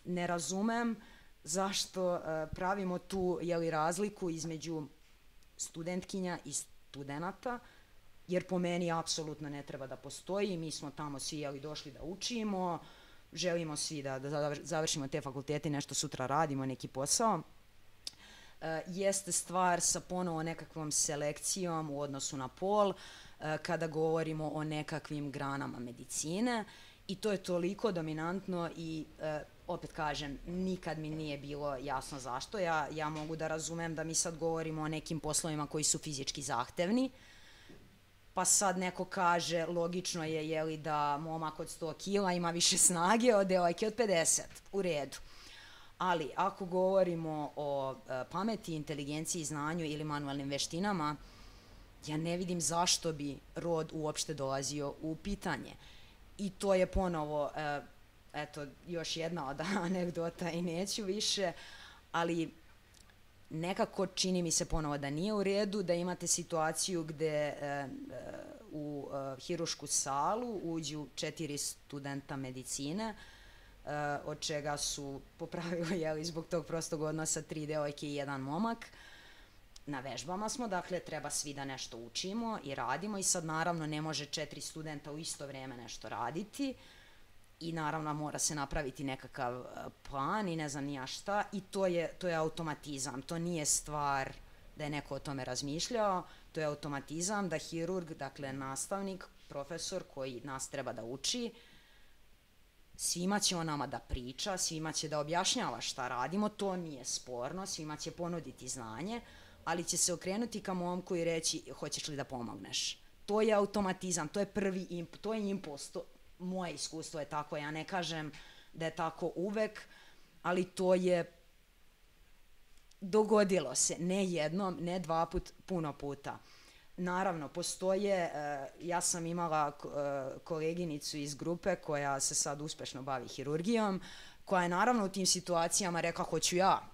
ne razumem zašto pravimo tu razliku između studentkinja i studenata, jer po meni apsolutno ne treba da postoji. Mi smo tamo svi došli da učimo, želimo svi da završimo te fakultete i nešto sutra radimo, neki posao. Jeste stvar sa ponovo nekakvom selekcijom u odnosu na pol, kada govorimo o nekakvim granama medicine i to je toliko dominantno i opet kažem, nikad mi nije bilo jasno zašto. Ja mogu da razumem da mi sad govorimo o nekim poslovima koji su fizički zahtevni, pa sad neko kaže, logično je da momak od 100 kila ima više snage od devojke od 50, u redu. Ali ako govorimo o pameti, inteligenciji, znanju ili manualnim veštinama, ja ne vidim zašto bi rod uopšte dolazio u pitanje. I to je ponovo eto, još jedna od anegdota i neću više, ali nekako čini mi se ponovo da nije u redu da imate situaciju gde u hirušku salu uđu 4 studenta medicine, od čega su po pravilu, zbog tog prostog odnosa 3 devojke i 1 momak. Na vežbama smo, dakle, treba svi da nešto učimo i radimo i sad naravno ne može 4 studenta u isto vreme nešto raditi i naravno mora se napraviti nekakav plan i ne znam ni ja šta i to je automatizam, to nije stvar da je neko o tome razmišljao, to je automatizam da hirurg, dakle nastavnik, profesor koji nas treba da uči, svima će on nama da priča, svima će da objašnjava šta radimo, to nije sporno, svima će ponuditi znanje, ali će se okrenuti ka momku i reći hoćeš li da pomogneš. To je automatizam, to je prvi to je impuls, moje iskustvo je tako, ja ne kažem da je tako uvek, ali to je dogodilo se, ne jednom, ne 2 put, puno puta. Naravno, postoje, ja sam imala koleginicu iz grupe koja se sad uspešno bavi hirurgijom, koja je naravno u tim situacijama rekla hoću ja,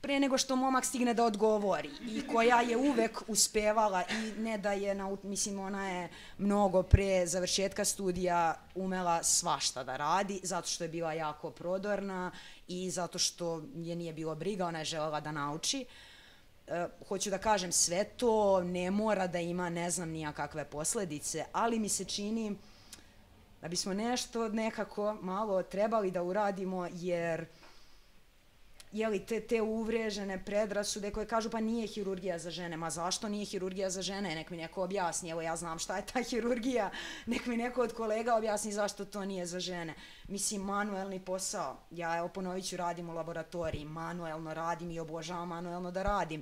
pre nego što momak stigne da odgovori i koja je uvek uspevala i ne da je, mislim ona je mnogo pre završetka studija umela svašta da radi zato što je bila jako prodorna i zato što je nije bilo briga, ona je želela da nauči. Hoću da kažem, sve to ne mora da ima ne znam nija kakve posledice, ali mi se čini da bismo nešto nekako malo trebali da uradimo jer te uvrežene predrasude koje kažu pa nije hirurgija za žene, ma zašto nije hirurgija za žene, nek mi neko objasni, evo ja znam šta je ta hirurgija, nek mi neko od kolega objasni zašto to nije za žene. Mislim, manuelni posao, ja evo ponovit ću, radim u laboratoriji, manuelno radim i obožavam manuelno da radim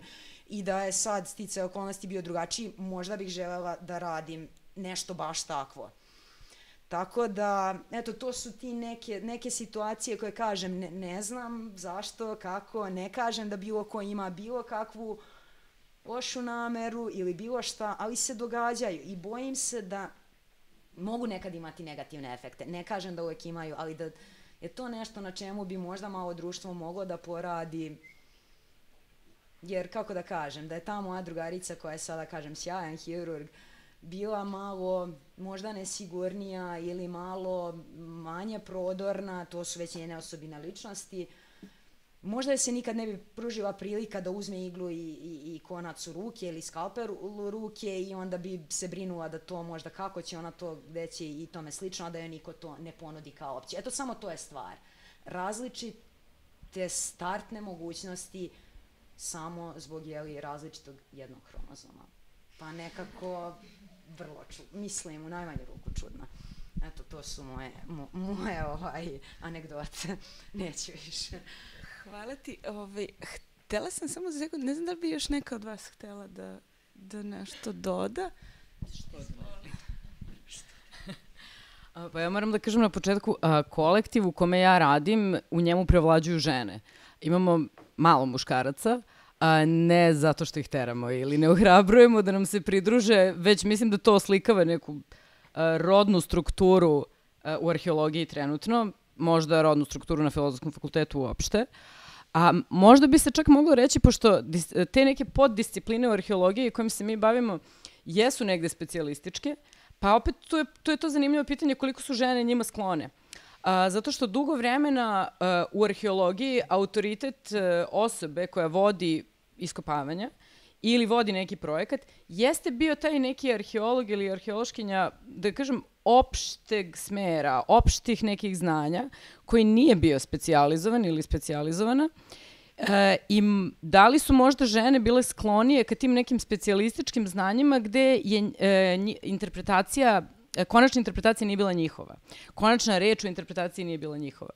i da je sad sticaj okolnosti bio drugačiji, možda bih želela da radim nešto baš takvo. Tako da, eto, to su ti neke situacije koje kažem, ne znam zašto, kako, ne kažem da bilo ko ima bilo kakvu lošu nameru ili bilo šta, ali se događaju i bojim se da mogu nekad imati negativne efekte. Ne kažem da uvek imaju, ali da je to nešto na čemu bi možda malo društvo moglo da poradi, jer kako da kažem, da je ta moja drugarica koja je sada, kažem, sjajan hirurg, bila malo možda nesigurnija ili malo manje prodorna, to su već njene osobine ličnosti, možda je se nikad ne bi pružila prilika da uzme iglu i konac u ruke ili skalpel u ruke i onda bi se brinula da to možda kako će ona to, gde će i tome slično, a da joj niko to ne ponudi kao opciju. Eto, samo to je stvar. Različite startne mogućnosti samo zbog različitog jednog hromozoma. Pa nekako vrlo čudno, mislim u najmanju ruku čudno. Eto, to su moje anegdote, neću više. Hvala ti. Htela sam samo za sekund, ne znam da li bi još neka od vas htela da nešto doda. Pa ja moram da kažem na početku, kolektiv u kome ja radim, u njemu prevlađuju žene. Imamo malo muškaraca, ne zato što ih teramo ili ne ohrabrujemo da nam se pridruže, već mislim da to oslikava neku rodnu strukturu u arheologiji trenutno, možda rodnu strukturu na Filozofskom fakultetu uopšte. A možda bi se čak moglo reći, pošto te neke poddiscipline u arheologiji kojim se mi bavimo jesu negde specijalističke, pa opet to je to zanimljivo pitanje koliko su žene njima sklone. Zato što dugo vremena u arheologiji autoritet osobe koja vodi iskopavanja ili vodi neki projekat jeste bio taj neki arheolog ili arheološkinja, da kažem, opšteg smera, opštih nekih znanja koji nije bio specijalizovan ili specijalizovana. I da li su možda žene bile sklonije ka tim nekim specijalističkim znanjima gde je konačna interpretacija nije bila njihova. Konačna reč u interpretaciji nije bila njihova.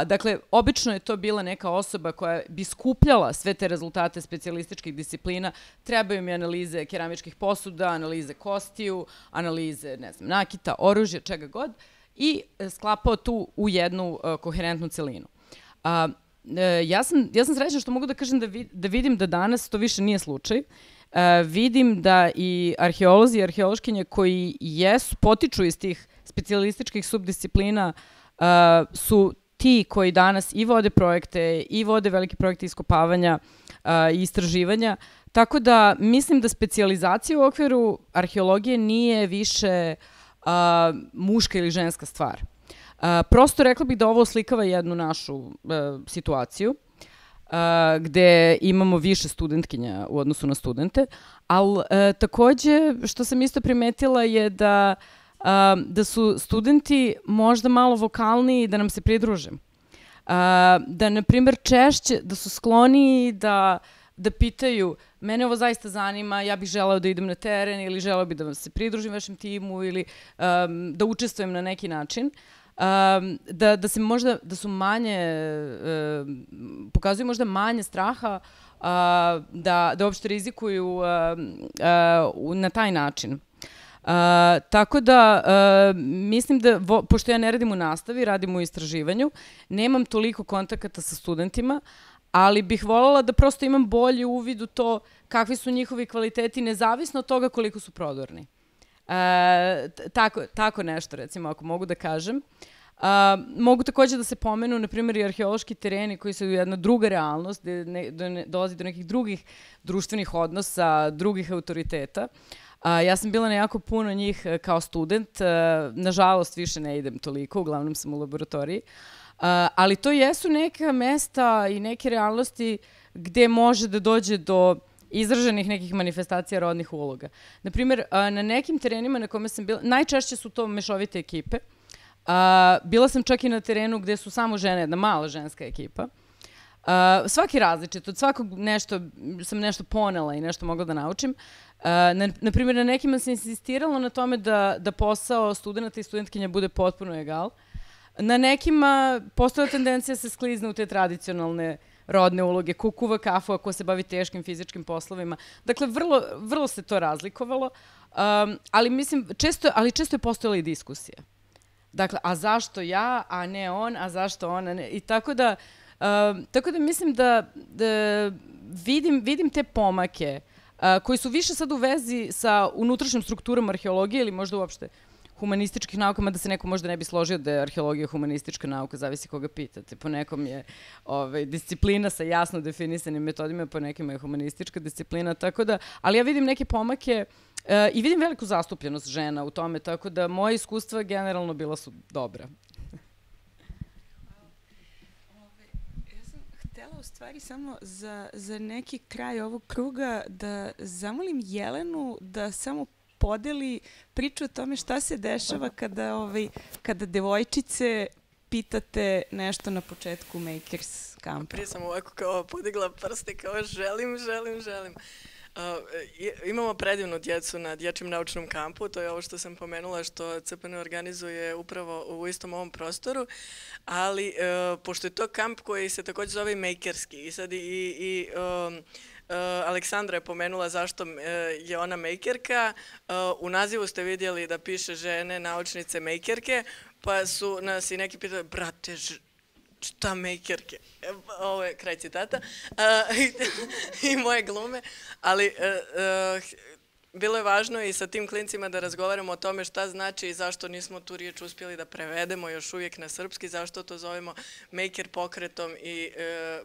Dakle, obično je to bila neka osoba koja bi skupljala sve te rezultate specijalističkih disciplina. Trebaju mi analize keramičkih posuda, analize kostiju, analize, ne znam, nakita, oružja, čega god, i sklapao tu u jednu koherentnu celinu. Ja sam srećna što mogu da kažem da vidim da danas to više nije slučaj. Vidim da i arheolozi i arheološkinje koji potiču iz tih specijalističkih subdisciplina su ti koji danas i vode projekte i vode velike projekte iskopavanja i istraživanja. Tako da mislim da specijalizacija u okviru arheologije nije više muška ili ženska stvar. Prosto rekla bih da ovo oslikava jednu našu situaciju gde imamo više studentkinja u odnosu na studente, ali takođe što sam isto primetila je da su studenti možda malo vokalniji da nam se pridruže. Da, na primjer, češće, da su skloniji da pitaju, mene ovo zaista zanima, ja bih želeo da idem na teren ili želeo bih da se pridružim vašem timu ili da učestvujem na neki način. Da su manje, pokazuju možda manje straha da uopšte rizikuju na taj način. Tako da mislim da, pošto ja ne radim u nastavi, radim u istraživanju, nemam toliko kontakata sa studentima, ali bih voljela da prosto imam bolji uvid u to kakvi su njihovi kvaliteti, nezavisno od toga koliko su prodorni. Tako nešto, recimo, ako mogu da kažem. Mogu takođe da se pomenu, na primjer, i arheološki tereni koji su jedna druga realnost, gde dolazi do nekih drugih društvenih odnosa, drugih autoriteta. Ja sam bila na jako puno njih kao student, nažalost više ne idem toliko, uglavnom sam u laboratoriji, ali to jesu neka mesta i neke realnosti gde može da dođe do izraženih nekih manifestacija rodnih uloga. Naprimjer, na nekim terenima na kome sam bila, najčešće su to mešovite ekipe, bila sam čak i na terenu gde su samo žene, jedna mala ženska ekipa. Svaki različit, od svakog sam nešto ponela i nešto mogla da naučim. Naprimjer, na nekima se insistiralo na tome da posao studenta i studentkinja bude potpuno egal. Na nekima postoja tendencija se sklizne u te tradicionalne rodne uloge, ko kuva kafu, ko se bavi teškim fizičkim poslovima. Dakle, vrlo se to razlikovalo, ali mislim, često je postojala i diskusija. Dakle, a zašto ja, a ne on, a zašto ona ne? I tako da mislim da vidim te pomake koji su više sad u vezi sa unutrašnjom strukturom arheologije ili možda uopšte humanističkih nauka, mada se neko možda ne bi složio da je arheologija humanistička nauka, zavisi koga pitate. Po nekom je disciplina sa jasno definisanim metodima, po nekim je humanistička disciplina, tako da, ali ja vidim neke pomake i vidim veliku zastupljenost žena u tome, tako da moje iskustva generalno bila su dobra. Ja sam htela u stvari samo za neki kraj ovog kruga da zamolim Jelenu da samo podeli priču o tome šta se dešava kada devojčice pitate nešto na početku Makers kampa. Prije sam ovako kao podigla prste kao želim. Imamo predivnu djecu na Dječjem naučnom kampu, to je ovo što sam pomenula što CPN organizuje upravo u istom ovom prostoru, ali pošto je to kamp koji se također zove Makerski i sad Aleksandra je pomenula zašto je ona makerka, u nazivu ste vidjeli da piše žene naučnice makerke, pa su nas i neki pitali, brate, šta makerke? Ovo je kraj citata. I moje glume. Ali bilo je važno i sa tim klincima da razgovaramo o tome šta znači i zašto nismo tu riječ uspjeli da prevedemo još uvijek na srpski, zašto to zovemo maker pokretom i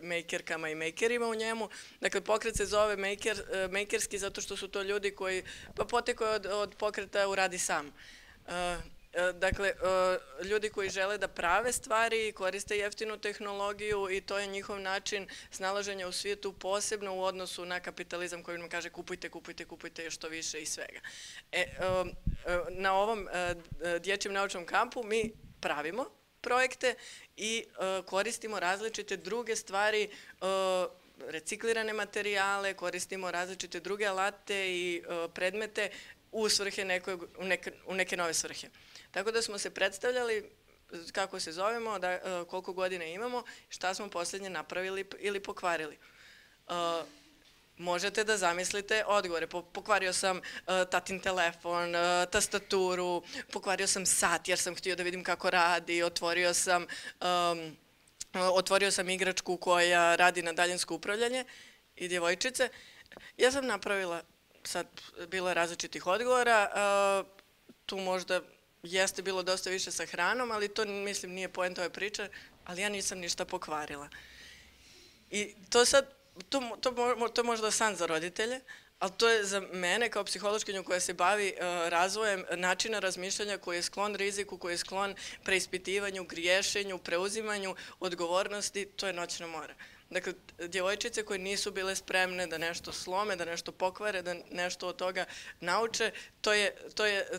makerkama i makerima u njemu. Dakle, pokret se zove makerski zato što su to ljudi koji potekaju od pokreta uradi sam. Dakle, ljudi koji žele da prave stvari, koriste jeftinu tehnologiju i to je njihov način snalaženja u svijetu, posebno u odnosu na kapitalizam koji nam kaže kupujte još što više i svega. Na ovom Dječjem naučnom kampu mi pravimo projekte i koristimo različite druge stvari, reciklirane materijale, koristimo različite druge alate i predmete u neke nove svrhe. Tako da smo se predstavljali kako se zovemo, koliko godina imamo, šta smo posljednje napravili ili pokvarili. Možete da zamislite odgovore. Pokvario sam tatin telefon, tastaturu, pokvario sam sat jer sam htio da vidim kako radi, otvorio sam igračku koja radi na daljinsko upravljanje i djevojčice. Ja sam napravila, sad bilo je različitih odgovora, tu možda jeste bilo dosta više sa hranom, ali to, mislim, nije poenta ove priče, ali ja nisam ništa pokvarila. I to sad, to je možda san za roditelje, ali to je za mene kao psihološkinju koja se bavi razvojem načina razmišljanja, koji je sklon riziku, koji je sklon preispitivanju, griješenju, preuzimanju odgovornosti, to je noćna mora. Dakle, djevojčice koje nisu bile spremne da nešto slome, da nešto pokvare, da nešto od toga nauče,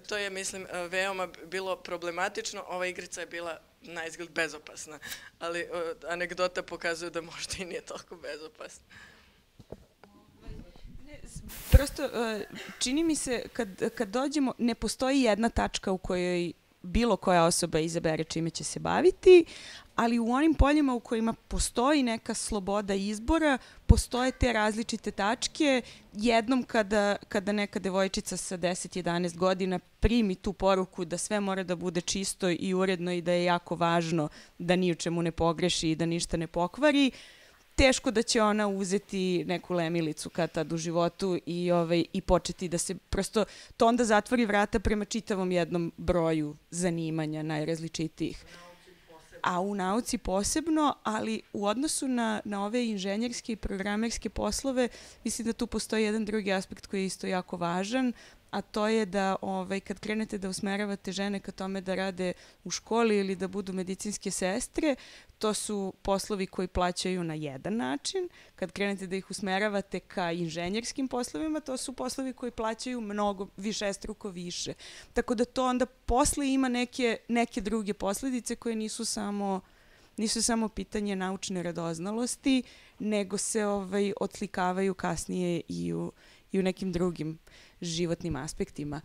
to je, mislim, veoma bilo problematično. Ova igrica je bila na izgled bezopasna, ali anegdota pokazuje da možda i nije toliko bezopasna. Prosto, čini mi se, kad dođemo, ne postoji jedna tačka u kojoj bilo koja osoba izabere čime će se baviti, ali u onim poljima u kojima postoji neka sloboda izbora, postoje te različite tačke. Jednom kada neka devojčica sa 10-11 godina primi tu poruku da sve mora da bude čisto i uredno i da je jako važno da ni u čemu ne pogreši i da ništa ne pokvari, teško da će ona uzeti neku lemilicu kad tad u životu i početi da se, prosto to onda zatvori vrata prema čitavom jednom broju zanimanja najrazličitijih. A u nauci posebno, ali u odnosu na ove inženjerske i programerske poslove, mislim da tu postoji jedan drugi aspekt koji je isto jako važan, a to je da kad krenete da usmeravate žene ka tome da rade u školi ili da budu medicinske sestre, to su poslovi koji plaćaju na jedan način. Kad krenete da ih usmeravate ka inženjerskim poslovima, to su poslovi koji plaćaju mnogo višestruko više. Tako da to onda posle ima neke druge posledice koje nisu samo pitanje naučne radoznalosti, nego se odslikavaju kasnije i u nekim drugim životnim aspektima.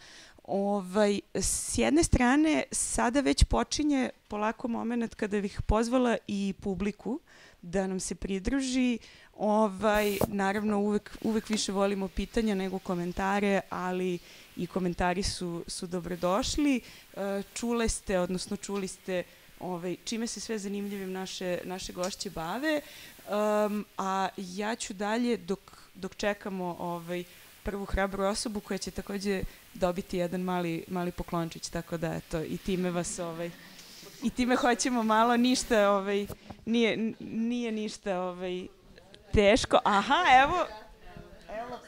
S jedne strane, sada već počinje polako moment kada bih pozvala i publiku da nam se pridruži. Naravno, uvek više volimo pitanja nego komentare, ali i komentari su dobrodošli. Čuli ste čime se sve zanimljivim naše gošće bave, a ja ću dalje dok čekamo prvu hrabru osobu koja će takođe dobiti jedan mali poklončić, tako da eto, i time vas i time hoćemo malo, ništa nije ništa teško. Aha, evo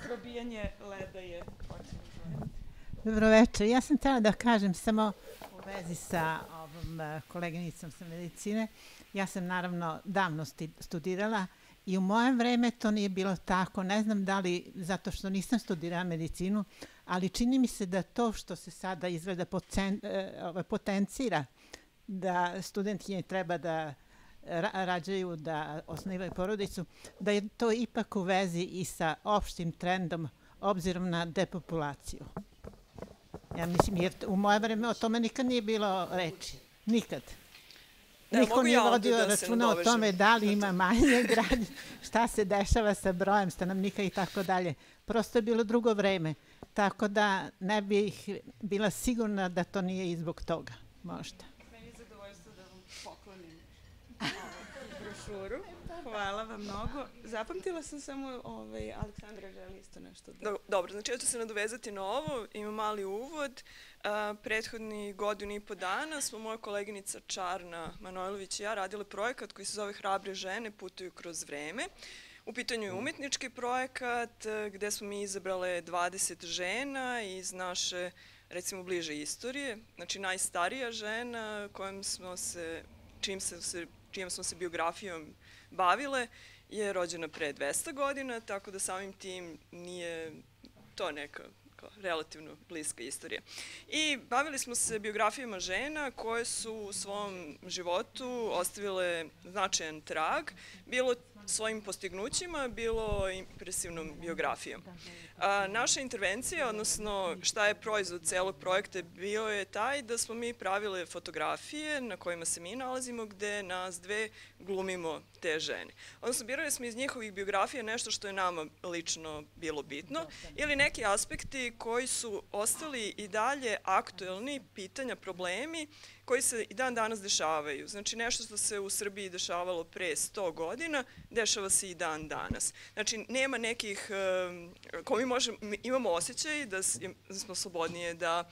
probijanje leda je počelo. Dobro večer, ja sam htjela da kažem samo u vezi sa ovom koleginicom sa medicine. Ja sam naravno davno studirala i u moje vreme to nije bilo tako. Ne znam da li zato što nisam studirala medicinu, ali čini mi se da to što se sada izgleda potencira da studentkinje treba da rađaju, da osnivaju porodicu, da je to ipak u vezi i sa opštim trendom obzirom na depopulaciju. Ja mislim, jer u moje vreme o tome nikad nije bilo reči. Nikad. Niko nije vodio računa o tome da li ima manje grad, šta se dešava sa brojem stanovnika i tako dalje. Prosto je bilo drugo vreme. Tako da ne bih bila sigurna da to nije i zbog toga, možda. Meni je zadovoljstvo da vam poklonim brošuru. Hvala vam mnogo. Zapamtila sam samo, Aleksandra želi isto nešto da... Dobro, znači ja ću se nadovezati na ovo, imam mali uvod. Prethodni godinu i po dana smo moja koleginica Čarna Manojlović i ja radile projekat koji se zove Hrabre žene putuju kroz vreme. U pitanju je umetnički projekat gde smo mi izabrale 20 žena iz naše, recimo, bliže istorije. Znači najstarija žena čijom smo se biografijom bavile je rođena pre 200 godina, tako da samim tim nije to neka relativno bliska istorija. I bavili smo se biografijama žena koje su u svom životu ostavile značajan trag, bilo svojim postignućima, bilo impresivnom biografijom. Naša intervencija, odnosno šta je proizvod celog projekta, bio je taj da smo mi pravile fotografije na kojima se mi nalazimo, gde nas dve glumimo te žene. Odnosno, birali smo iz njihovih biografija nešto što je nama lično bilo bitno ili neki aspekti koji su ostali i dalje aktuelni, pitanja, problemi koji se i dan danas dešavaju. Znači, nešto što se u Srbiji dešavalo pre 100 godina, dešava se i dan danas. Znači, nema nekih, ko mi imamo osjećaj da smo slobodnije, da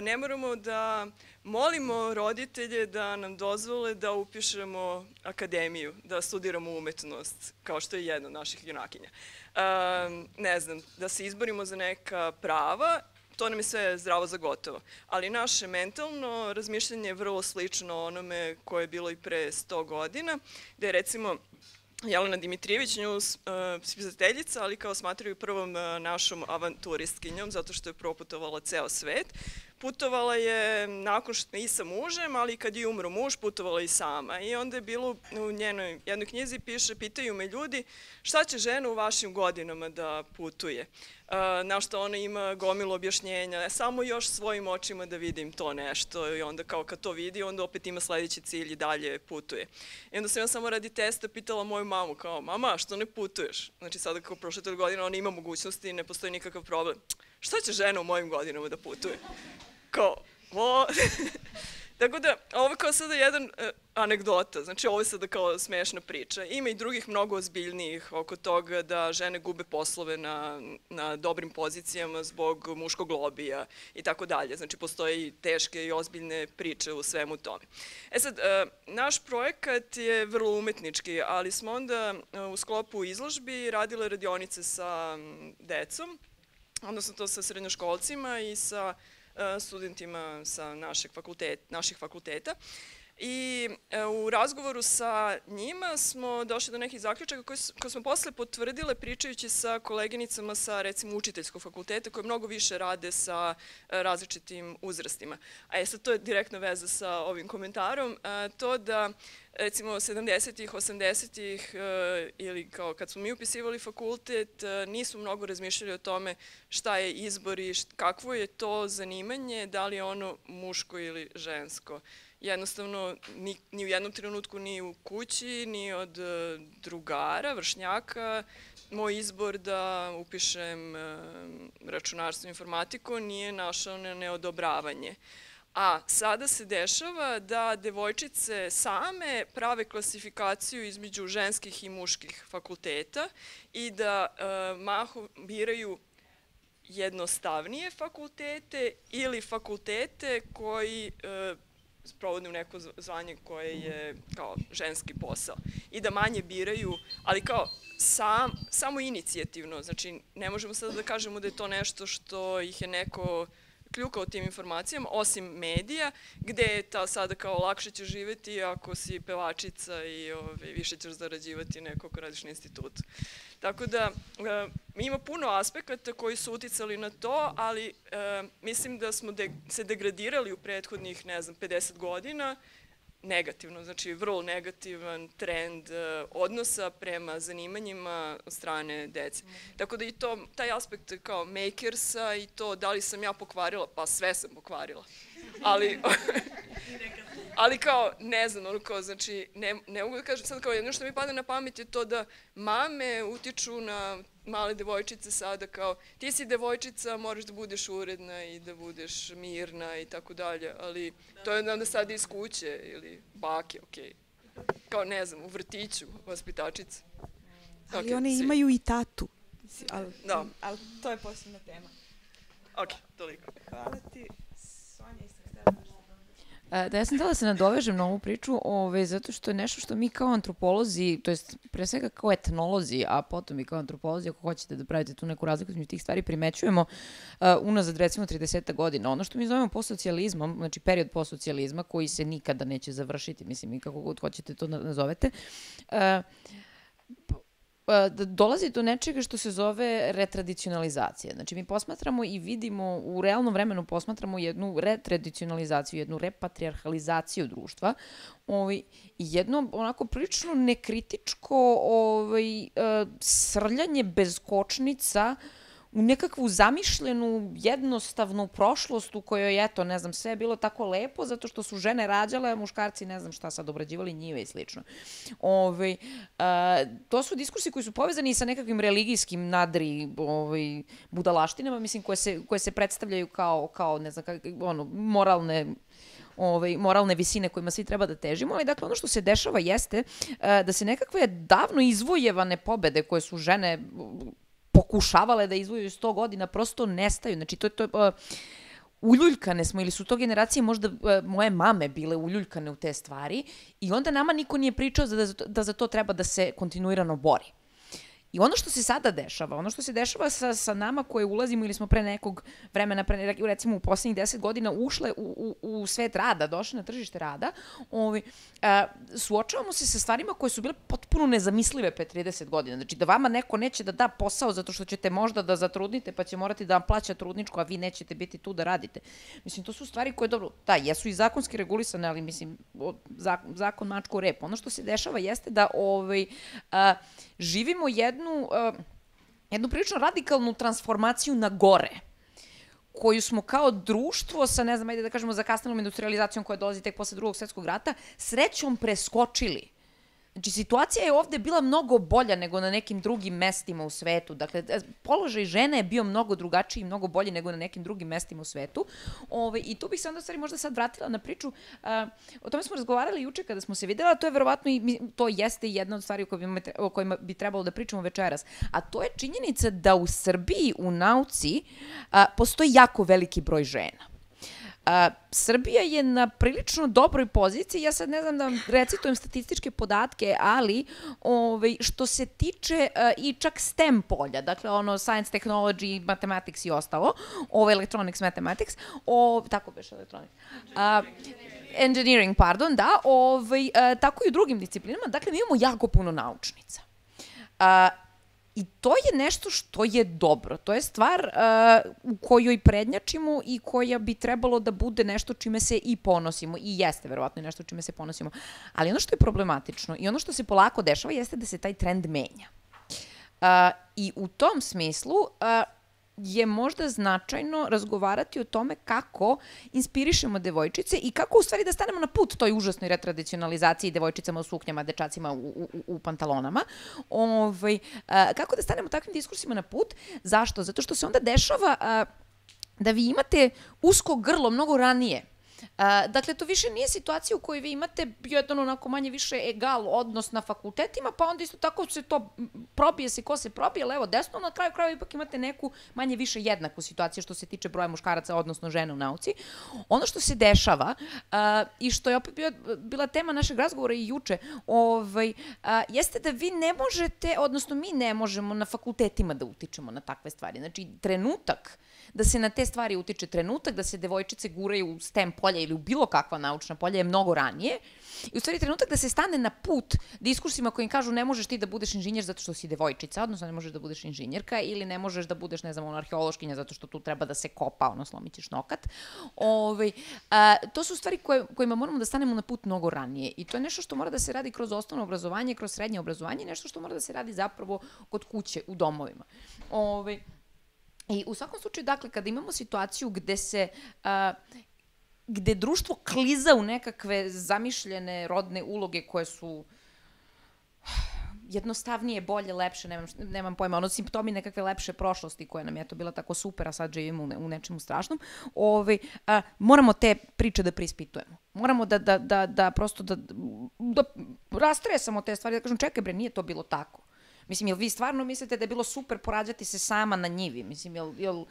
ne moramo da molimo roditelje da nam dozvole da upišemo akademiju, da studiramo umetnost, kao što je jedna od naših junakinja. Ne znam, da se izborimo za neka prava, to nam je sve zdravo za gotovo. Ali naše mentalno razmišljanje je vrlo slično onome koje je bilo i pre 100 godina, gde je recimo Jelena Dimitrijević, nju spisateljica, ali kao smatraju prvom našom avanturistkinjom, zato što je proputovala ceo svet. Putovala je nakon što i sa mužem, ali kad je umro muž, putovala i sama. I onda je bilo u njenoj jednoj knjizi piše, pitaju me ljudi šta će žena u vašim godinama da putuje. Na što ona ima gomilu objašnjenja, samo još svojim očima da vidim to nešto i onda kao kad to vidi, onda opet ima sledeći cilj i dalje putuje. I onda sam ja samo radi testa pitala moju mamu kao, mama, što ne putuješ? Znači sada kao prošle 3 godine ona ima mogućnosti i ne postoji nikakav problem. Šta će žena u mojim godinama da putuje? Kao, tako da, ovo je kao sada jedan anegdota, znači ovo je sada kao smešna priča. Ima i drugih mnogo ozbiljnijih oko toga da žene gube poslove na dobrim pozicijama zbog muškog lobija i tako dalje. Znači, postoje i teške i ozbiljne priče u svemu tome. E sad, naš projekat je vrlo umetnički, ali smo onda u sklopu izložbi radile radionice sa decom, odnosno to sa srednjoškolcima i sa studentima sa naših fakulteta. I u razgovoru sa njima smo došli do nekih zaključaka koje smo posle potvrdile pričajući sa koleginicama sa, recimo, učiteljskog fakulteta koje mnogo više rade sa različitim uzrastima. A sad to je direktna veza sa ovim komentarom, to da recimo 70-ih, 80-ih ili kao kad smo mi upisivali fakultet, nisu mnogo razmišljali o tome šta je izbor i kakvo je to zanimanje, da li je ono muško ili žensko. Jednostavno, ni u jednom trenutku ni u kući, ni od drugara, vršnjaka, moj izbor da upišem računarstvo i informatiku nije našao na neodobravanje. A sada se dešava da devojčice same prave klasifikaciju između ženskih i muških fakulteta i da mahom biraju jednostavnije fakultete ili fakultete koji sprovode u neko zvanje koje je kao ženski posao i da manje biraju, ali kao samo inicijativno, znači ne možemo sada da kažemo da je to nešto što ih je neko kljukao tim informacijama, osim medija, gde je sada kao lakše ćeš živeti ako si pevačica i više ćeš zarađivati neko ko radiš na institutu. Tako da ima puno aspekata koji su uticali na to, ali mislim da smo se degradirali u prethodnih, ne znam, 50 godina, negativno, znači vrlo negativan trend odnosa prema zanimanjima od strane dece. Tako da i taj aspekt kao makersa i to da li sam ja pokvarila, pa sve sam pokvarila. Ali kao, ne znam, ono kao, znači, ne mogu da kažem, sad kao jedno što mi pada na pamet je to da mame utiču na male devojčice sada kao, ti si devojčica, moraš da budeš uredna i da budeš mirna i tako dalje, ali to je onda sada iz kuće ili bake, okej. Kao, ne znam, u vrtiću, vaspitačice. Ali one imaju i tatu. Da. Ali to je posebna tema. Ok, toliko. Hvala ti, Sonja i Da, ja sam htjela da se nadovežem na ovu priču, zato što je nešto što mi kao antropolozi, to jest pre svega kao etnolozi, a potom i kao antropolozi, ako hoćete da pravite tu neku razliku između tih stvari, primećujemo unazad recimo 30 godina. Ono što mi zovemo postsocijalizmom, znači period postsocijalizma koji se nikada neće završiti, mislim i kako god hoćete to nazovete, dolazi do nečega što se zove retradicionalizacija. Znači, mi posmatramo i vidimo, u realnom vremenu posmatramo jednu retradicionalizaciju, jednu repatrijarhalizaciju društva i jedno onako prilično nekritičko srljanje bez kočnica u nekakvu zamišljenu, jednostavnu prošlost u kojoj, eto, ne znam, sve je bilo tako lepo zato što su žene rađale, a muškarci, ne znam šta sad, obrađivali njive i slično. To su diskursi koji su povezani sa nekakvim religijskim nadri budalaštinama, mislim, koje se predstavljaju kao ne znam, moralne moralne visine kojima svi treba da težimo, ali dakle ono što se dešava jeste da se nekakve davno izvojevane pobede koje su žene pokušavale da izvojuju 100 godina prosto nestaju. Znači to je uljuljkane smo ili su to generacije možda moje mame bile uljuljkane u te stvari i onda nama niko nije pričao da za to treba da se kontinuirano bori. I ono što se sada dešava, ono što se dešava sa nama koje ulazimo ili smo pre nekog vremena, recimo u poslednjih 10 godina ušle u svet rada, došle na tržište rada, suočavamo se sa stvarima koje su bile potpuno nezamislive pre 30 godina. Znači da vama neko neće da da posao zato što ćete možda da zatrudnite pa će morati da vam plaća trudničku, a vi nećete biti tu da radite. Mislim, to su stvari koje, dobro, da, jesu i zakonski regulisane, ali mislim, zakon mačku rep. Ono što se dešava jeste da živimo jednu prilično radikalnu transformaciju na gore, koju smo kao društvo sa, ne znam, ajde da kažemo, zakasnelom industrializacijom koja dolazi tek posle Drugog svetskog rata, srećom preskočili. Znači, situacija je ovde bila mnogo bolja nego na nekim drugim mestima u svetu. Dakle, položaj žene je bio mnogo drugačiji i mnogo bolji nego na nekim drugim mestima u svetu. I tu bih se onda stvari možda sad vratila na priču. O tome smo razgovarali juče kada smo se videla, to je verovatno i to jeste jedna od stvari o kojima bi trebalo da pričamo večeras. A to je činjenica da u Srbiji u nauci postoji jako veliki broj žena. Srbija je na prilično dobroj poziciji, ja sad ne znam da vam recitujem statističke podatke, ali što se tiče i čak STEM polja, dakle ono science, technology, mathematics i ostalo, electronics, mathematics, tako beše electronics, engineering, pardon, da, tako i u drugim disciplinama, dakle mi imamo jako puno naučnica. I to je nešto što je dobro. To je stvar u kojoj prednjačimo i koja bi trebalo da bude nešto čime se i ponosimo. I jeste, verovatno, nešto čime se ponosimo. Ali ono što je problematično i ono što se polako dešava jeste da se taj trend menja. I u tom smislu je možda značajno razgovarati o tome kako inspirišemo devojčice i kako u stvari da stanemo na put toj užasnoj retradicionalizaciji devojčicama u suknjama, dečacima u pantalonama. Kako da stanemo takvim diskursima na put? Zašto? Zato što se onda dešava da vi imate usko grlo mnogo ranije. Dakle, to više nije situacija u kojoj vi imate jedan onako manje više egal odnos na fakultetima, pa onda isto tako se to probije se ko se probije, levo, desno, na kraju kraju ipak imate neku manje više jednaku situaciju što se tiče broja muškaraca, odnosno žena u nauci. Ono što se dešava i što je opet bila tema našeg razgovora i juče, jeste da vi ne možete, odnosno mi ne možemo na fakultetima da utičemo na takve stvari. Znači, trenutak da se na te stvari utiče, trenutak da se devojčice guraju u STEM polja ili u bilo kakva naučna polja je mnogo ranije. I u stvari trenutak da se stane na put diskursima koji im kažu ne možeš ti da budeš inženjer zato što si devojčica, odnosno ne možeš da budeš inženjerka ili ne možeš da budeš, ne znam, arheološkinja zato što tu treba da se kopa, slomit ćeš nokat. To su stvari kojima moramo da stanemo na put mnogo ranije. I to je nešto što mora da se radi kroz osnovno obrazovanje, kroz srednje obrazovanje, nešto što mora da se radi zapravo kod kuće, u domovima. I u svakom slučaju, dakle, kada imamo situaciju gde društvo kliza u nekakve zamišljene rodne uloge koje su jednostavnije, bolje, lepše, nemam pojma, simptomi nekakve lepše prošlosti koja nam je to bila tako super, a sad živimo u nečemu strašnom, moramo te priče da preispitujemo. Moramo da prosto da rastresamo te stvari, da kažem, čekaj bre, nije to bilo tako. Mislim, jel vi stvarno mislite da je bilo super porađati se sama na njivi? Mislim, jel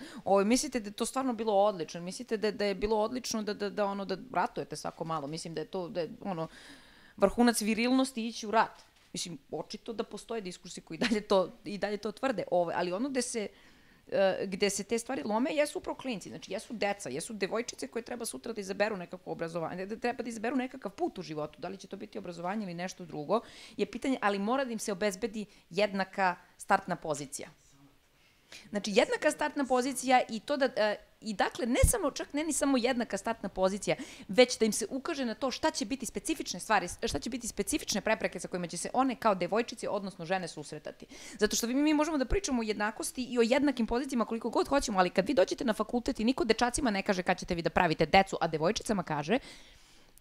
mislite da je to stvarno bilo odlično? Mislite da je bilo odlično da ratujete svako malo? Mislim da je to vrhunac virilnosti ići u rat. Mislim, očito da postoje diskursi koji i dalje to tvrde. Ali ono gde se te stvari lome jesu upravo klinci, znači jesu deca, jesu devojčice koje treba sutra da izaberu nekako obrazovanje, da treba da izaberu nekakav put u životu, da li će to biti obrazovanje ili nešto drugo, je pitanje, ali mora da im se obezbedi jednaka startna pozicija. Znači, jednaka startna pozicija i to i dakle, čak ne ni samo jednaka startna pozicija, već da im se ukaže na to šta će biti specifične stvari, šta će biti specifične prepreke sa kojima će se one kao devojčice, odnosno žene, susretati. Zato što mi možemo da pričamo o jednakosti i o jednakim pozicijama koliko god hoćemo, ali kad vi dođete na fakultet i niko dečacima ne kaže kad ćete vi da pravite decu, a devojčicama kaže,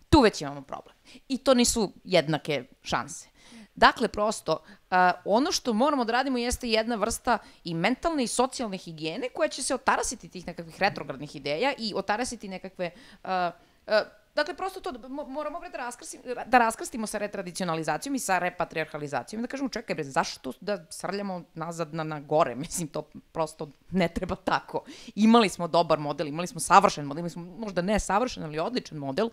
tu već imamo problem. I to nisu jednake šanse. Dakle, prosto, ono što moramo da radimo jeste jedna vrsta i mentalne i socijalne higijene koja će se otarasiti tih nekakvih retrogradnih ideja i otarasiti nekakve Dakle, prosto to, moramo da raskrstimo sa retradicionalizacijom i sa repatrijarhalizacijom i da kažemo, čekaj, zašto da srljamo nazad na gore? Mislim, to prosto ne treba tako. Imali smo dobar model, imali smo savršen model, imali smo možda ne savršen, ali odličan model,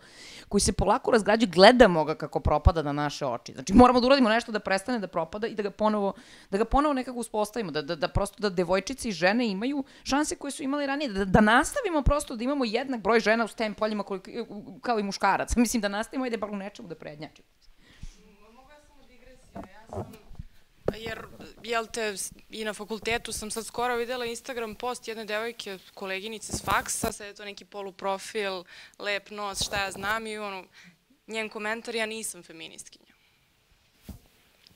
koji se polako razgrađuje, gledamo ga kako propada na naše oči. Znači, moramo da uradimo nešto da prestane da propada i da ga ponovo nekako uspostavimo, da prosto da devojčice i žene imaju šanse koje su imali ranije, da nastavimo prosto da imamo jednak broj žena u STEM poljima kao i muškaraca. Mislim da nastavimo i da bar u nečemu da prednjačimo. Mogu ja samo digresija? Jer, jel te, i na fakultetu sam sad skoro videla Instagram post jedne devojke, koleginice s faksa, sad je to neki poluprofil, lep nos, šta ja znam, i njen komentar, ja nisam feministkinja.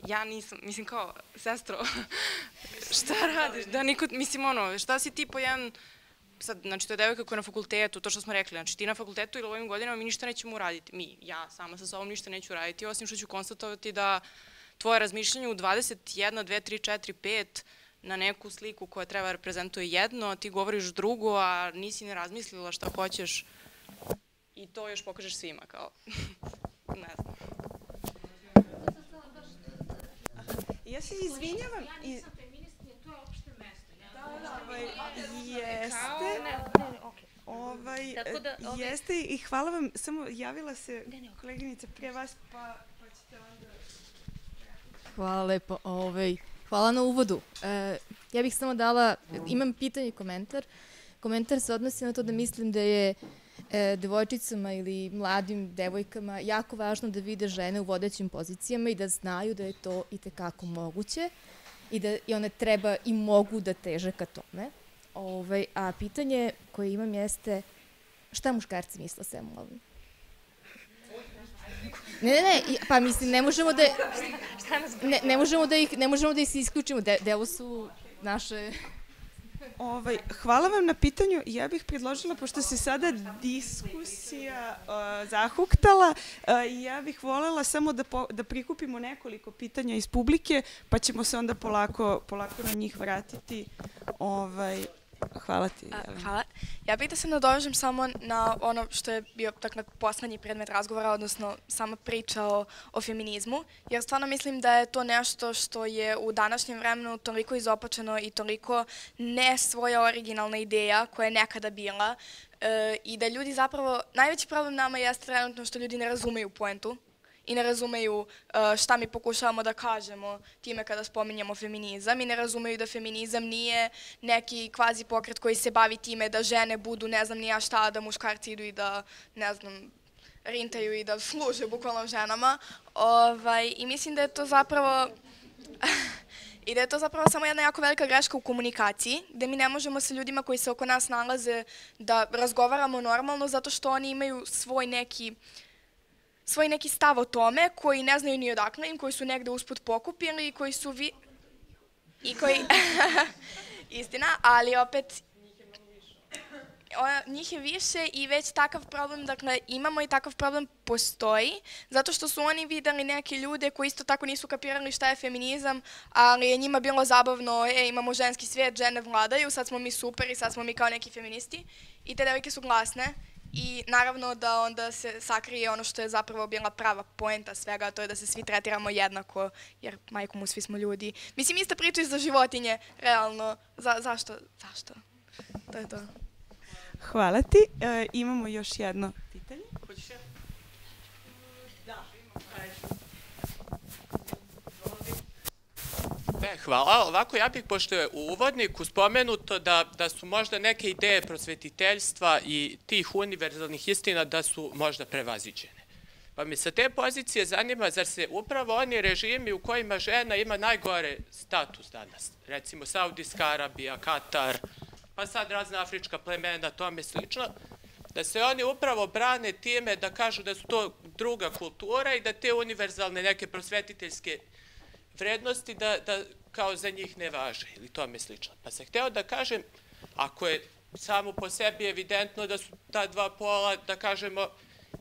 Ja nisam, mislim kao, sestro, šta radiš? Da niko, mislim šta si ti po jedan, sad, znači to je devojka koja je na fakultetu, to što smo rekli, znači ti na fakultetu ili u ovim godinama mi ništa nećemo uraditi, ja sama sa sobom ništa neću uraditi, osim što ću konstatovati da tvoje razmišljanje u 21, 2, 3, 4, 5 na neku sliku koja treba reprezentuje jedno, ti govoriš drugo, a nisi ne razmislila šta hoćeš i to još pokažeš svima, kao, ne znam. Ja se izvinjavam. Ja nisam feministkinja, to je opšte mesto. Jeste i hvala vam, samo javila se koleginica pre vas, pa ćete onda... Hvala lepo. Hvala na uvodu. Ja bih samo dala, imam pitanje i komentar. Komentar se odnosi na to da mislim da je devojčicama ili mladim devojkama jako važno da vide žene u vodećim pozicijama i da znaju da je to itekako moguće i da one treba i mogu da teže ka tome. A pitanje koje imam jeste šta muškarci misle o svemu ovome? Ne, pa mislim, ne možemo da ih se isključimo, delo su naše... Hvala vam na pitanju. Ja bih predložila, pošto se sada diskusija zahuktala, ja bih volela samo da prikupimo nekoliko pitanja iz publike, pa ćemo se onda polako na njih vratiti. Hvala ti. Hvala. Ja bih da se nadovežem samo na ono što je bio poslednji predmet razgovora, odnosno sama priča o feminizmu, jer stvarno mislim da je to nešto što je u današnjem vremenu toliko izopačeno i toliko ne svoja originalna ideja koja je nekada bila i da ljudi zapravo, najveći problem nama jeste trenutno što ljudi ne razumeju poentu i ne razumeju šta mi pokušavamo da kažemo time kada spominjamo feminizam i ne razumeju da feminizam nije neki kvazi pokret koji se bavi time da žene budu ne znam ni ja šta, da muškarci idu i da ne znam rintaju i da služe bukvalno ženama. I mislim da je to zapravo i da je to zapravo samo jedna jako velika greška u komunikaciji, gde mi ne možemo sa ljudima koji se oko nas nalaze da razgovaramo normalno zato što oni imaju svoj neki stav o tome, koji ne znaju ni odakle im, koji su negde usput pokupili i koji su istina, ali opet njih je više i već takav problem, dakle imamo i takav problem postoji, zato što su oni videli neke ljude koji isto tako nisu kapirali šta je feminizam, ali je njima bilo zabavno, imamo ženski svijet, žene vladaju, sad smo mi super i sad smo mi kao neki feministi i te devojke su glasne. I naravno da onda se sakrije ono što je zapravo bila prava poenta svega, a to je da se svi tretiramo jednako, jer majko mu svi smo ljudi. Mislim, ista priča i za životinje, realno. Zašto? To je to. Hvala ti. Imamo još jedno pitanje. Hoćeš ja? Hvala. Ovako, ja bih, pošto je u uvodniku spomenuto da su možda neke ideje prosvetiteljstva i tih univerzalnih istina da su možda prevaziđene. Pa mi sa te pozicije zanima, zar se upravo oni režimi u kojima žena ima najgore status danas, recimo Saudijska Arabija, Katar, pa sad razna afrička plemena, tome slično, da se oni upravo brane time da kažu da su to druga kultura i da te univerzalne neke prosvetiteljske vrednosti da kao za njih ne važe ili tome slično. Pa sam hteo da kažem, ako je samo po sebi evidentno da su ta dva pola, da kažemo,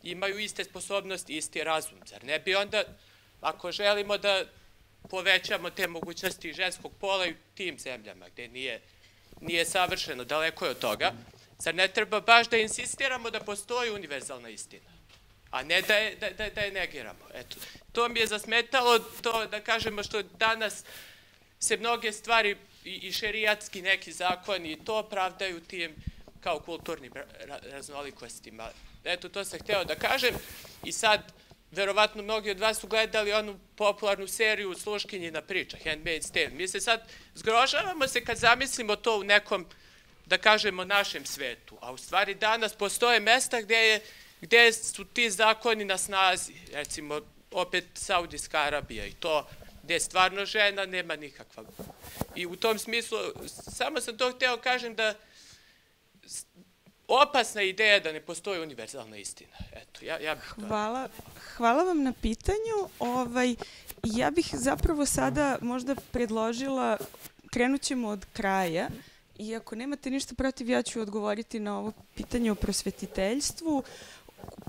imaju iste sposobnosti, isti razum, zar ne bi onda, ako želimo da povećamo te mogućnosti ženskog pola i u tim zemljama gde nije savršeno, daleko je od toga, zar ne treba baš da insistiramo da postoji univerzalna istina? a ne da je negiramo. Eto, to mi je zasmetalo, to da kažemo što danas se mnoge stvari i šerijatski neki zakoni i to pravdaju tim kao kulturnim raznolikostima. Eto, to sam hteo da kažem i sad, verovatno mnogi od vas su gledali onu popularnu seriju Sluškinjina priča, Handmaid's Tale. Mi se sad zgrožavamo se kad zamislimo to u nekom, da kažemo, našem svetu, a u stvari danas postoje mesta gde su ti zakoni na snazi, recimo opet Saudijska Arabija i to gde stvarno žena nema nikakva. I u tom smislu, samo sam to hteo kažem da opasna ideja da ne postoji univerzalna istina. Eto, ja bih to... Hvala vam na pitanju. Ja bih zapravo sada možda predložila, krenut ćemo od kraja, i ako nemate ništa protiv, ja ću odgovoriti na ovo pitanje o prosvetiteljstvu,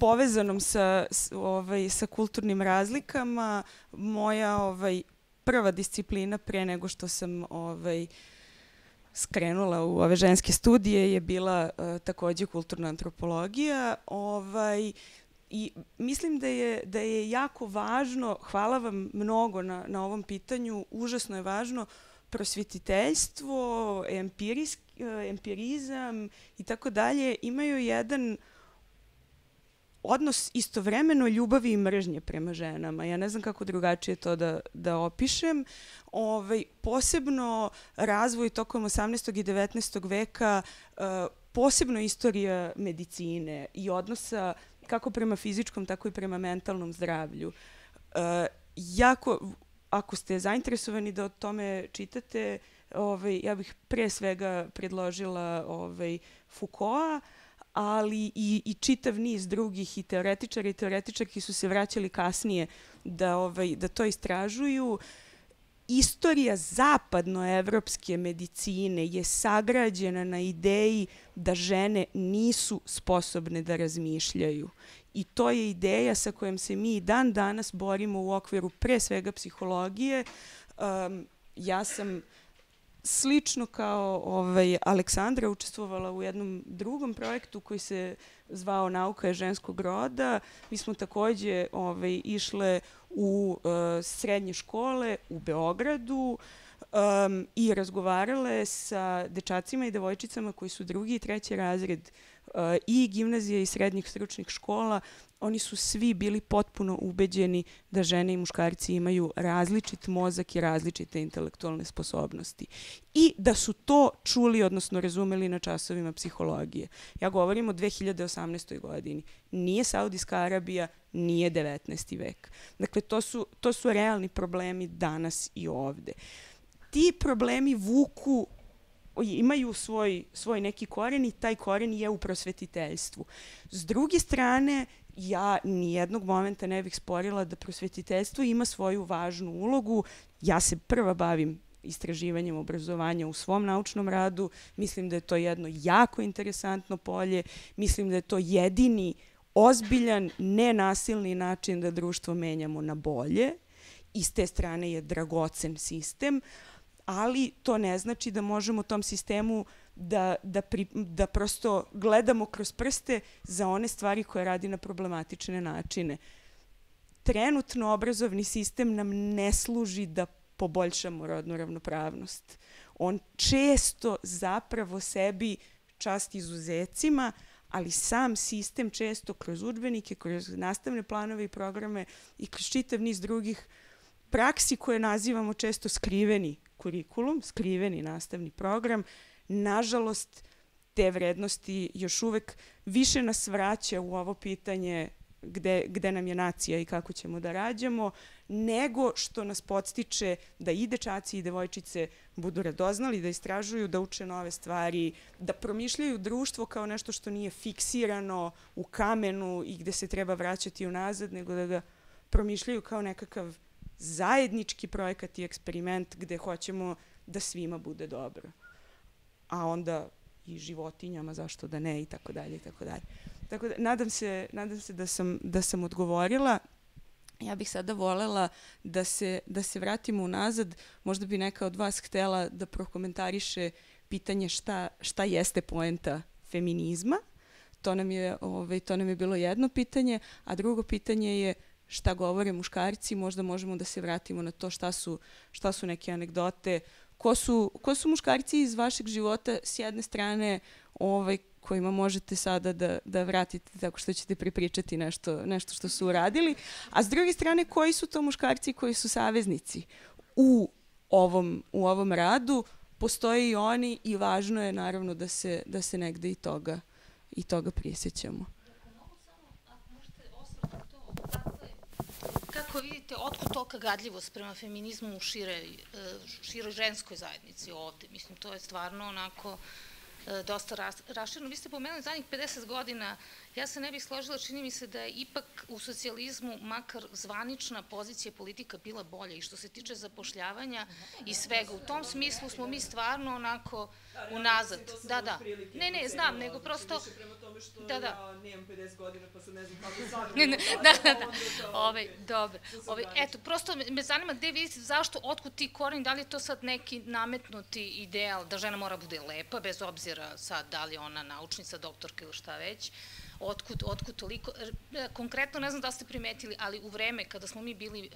povezanom sa kulturnim razlikama. Moja prva disciplina pre nego što sam skrenula u ove ženske studije je bila takođe kulturna antropologija. I mislim da je jako važno, hvala vam mnogo na ovom pitanju, užasno je važno, prosvetiteljstvo, empirizam i tako dalje imaju jedan odnos istovremeno ljubavi i mržnje prema ženama. Ja ne znam kako drugačije to da opišem. Posebno razvoj tokom 18. i 19. veka, posebno istorija medicine i odnosa kako prema fizičkom, tako i prema mentalnom zdravlju. Ako ste zainteresovani da o tome čitate, ja bih pre svega predložila Foucaulta, ali i čitav niz drugih i teoretičara i teoretičarki su se vraćali kasnije da to istražuju. Istorija zapadnoevropske medicine je sagrađena na ideji da žene nisu sposobne da razmišljaju. I to je ideja sa kojom se mi dan danas borimo u okviru pre svega psihologije. Ja sam slično kao Aleksandra učestvovala u jednom drugom projektu koji se zvao Nauka je ženskog roda. Mi smo takođe išle u srednje škole u Beogradu i razgovarale sa dečacima i devojčicama koji su 2. i 3. razred i gimnazije i srednjih stručnih škola. Oni su svi bili potpuno ubeđeni da žene i muškarci imaju različit mozak i različite intelektualne sposobnosti. I da su to čuli, odnosno razumeli na časovima psihologije. Ja govorim o 2018. godini. Nije Saudijska Arabija, nije 19. vek. Dakle, to su realni problemi danas i ovde. Ti problemi imaju svoj neki koren i taj koren je u prosvetiteljstvu. S druge strane, ja nijednog momenta ne bih sporila da prosvetiteljstvo ima svoju važnu ulogu. Ja se prva bavim istraživanjem obrazovanja u svom naučnom radu. Mislim da je to jedno jako interesantno polje. Mislim da je to jedini ozbiljan, nenasilni način da društvo menjamo na bolje. I s te strane je dragocen sistem, ali to ne znači da možemo tom sistemu da prosto gledamo kroz prste za one stvari koje radi na problematične načine. Trenutno obrazovni sistem nam ne služi da poboljšamo rodnu ravnopravnost. On često zapravo sebi časti izuzecima, ali sam sistem često kroz udžbenike, kroz nastavne planove i programe i kroz čitav niz drugih praksi koje nazivamo često skriveni kurikulum, skriveni nastavni program, nažalost, te vrednosti još uvek više nas vraća u ovo pitanje gde nam je nacija i kako ćemo da rađamo, nego što nas podstiče da i dečaci i devojčice budu radoznali, da istražuju, da uče nove stvari, da promišljaju društvo kao nešto što nije fiksirano u kamenu i gde se treba vraćati unazad, nego da ga promišljaju kao nekakav zajednički projekat i eksperiment gde hoćemo da svima bude dobro. A onda i životinjama, zašto da ne, i tako dalje, i tako dalje. Tako da, nadam se da sam odgovorila. Ja bih sada volela da se vratimo unazad. Možda bi neka od vas htela da prokomentariše pitanje šta jeste poenta feminizma. to nam je bilo jedno pitanje, a drugo pitanje je šta govore muškarci, možda možemo da se vratimo na to šta su neke anegdote, ko su muškarci iz vašeg života s jedne strane kojima možete sada da vratite tako što ćete prepričati nešto što su uradili, a s druge strane koji su to muškarci koji su saveznici u ovom radu, postoje i oni i važno je naravno da se negde i toga prisjećamo. Kako vidite, otkud tolika gadljivost prema feminizmu u široj ženskoj zajednici ovde? Mislim, to je stvarno onako dosta rašireno. Vi ste pomenuli zadnjih 50 godina, ja se ne bih složila, čini mi se da je ipak u socijalizmu makar zvanična pozicija politika bila bolja i što se tiče zapošljavanja i svega. U tom smislu smo mi stvarno onako unazad. Da. Ne, znam, nego prosto... Da. Nemam 50 godina, pa sad ne znam kako sad... Da. Dobro. Eto, prosto me zanima gde vidite, zašto, otkud ti koren, da li je to sad neki nametnuti ideal da žena mora bude lepa, bez obzira sad da li je ona naučnica, doktorka ili šta već, otkud toliko, konkretno ne znam da ste primetili, ali u vreme kada smo mi bili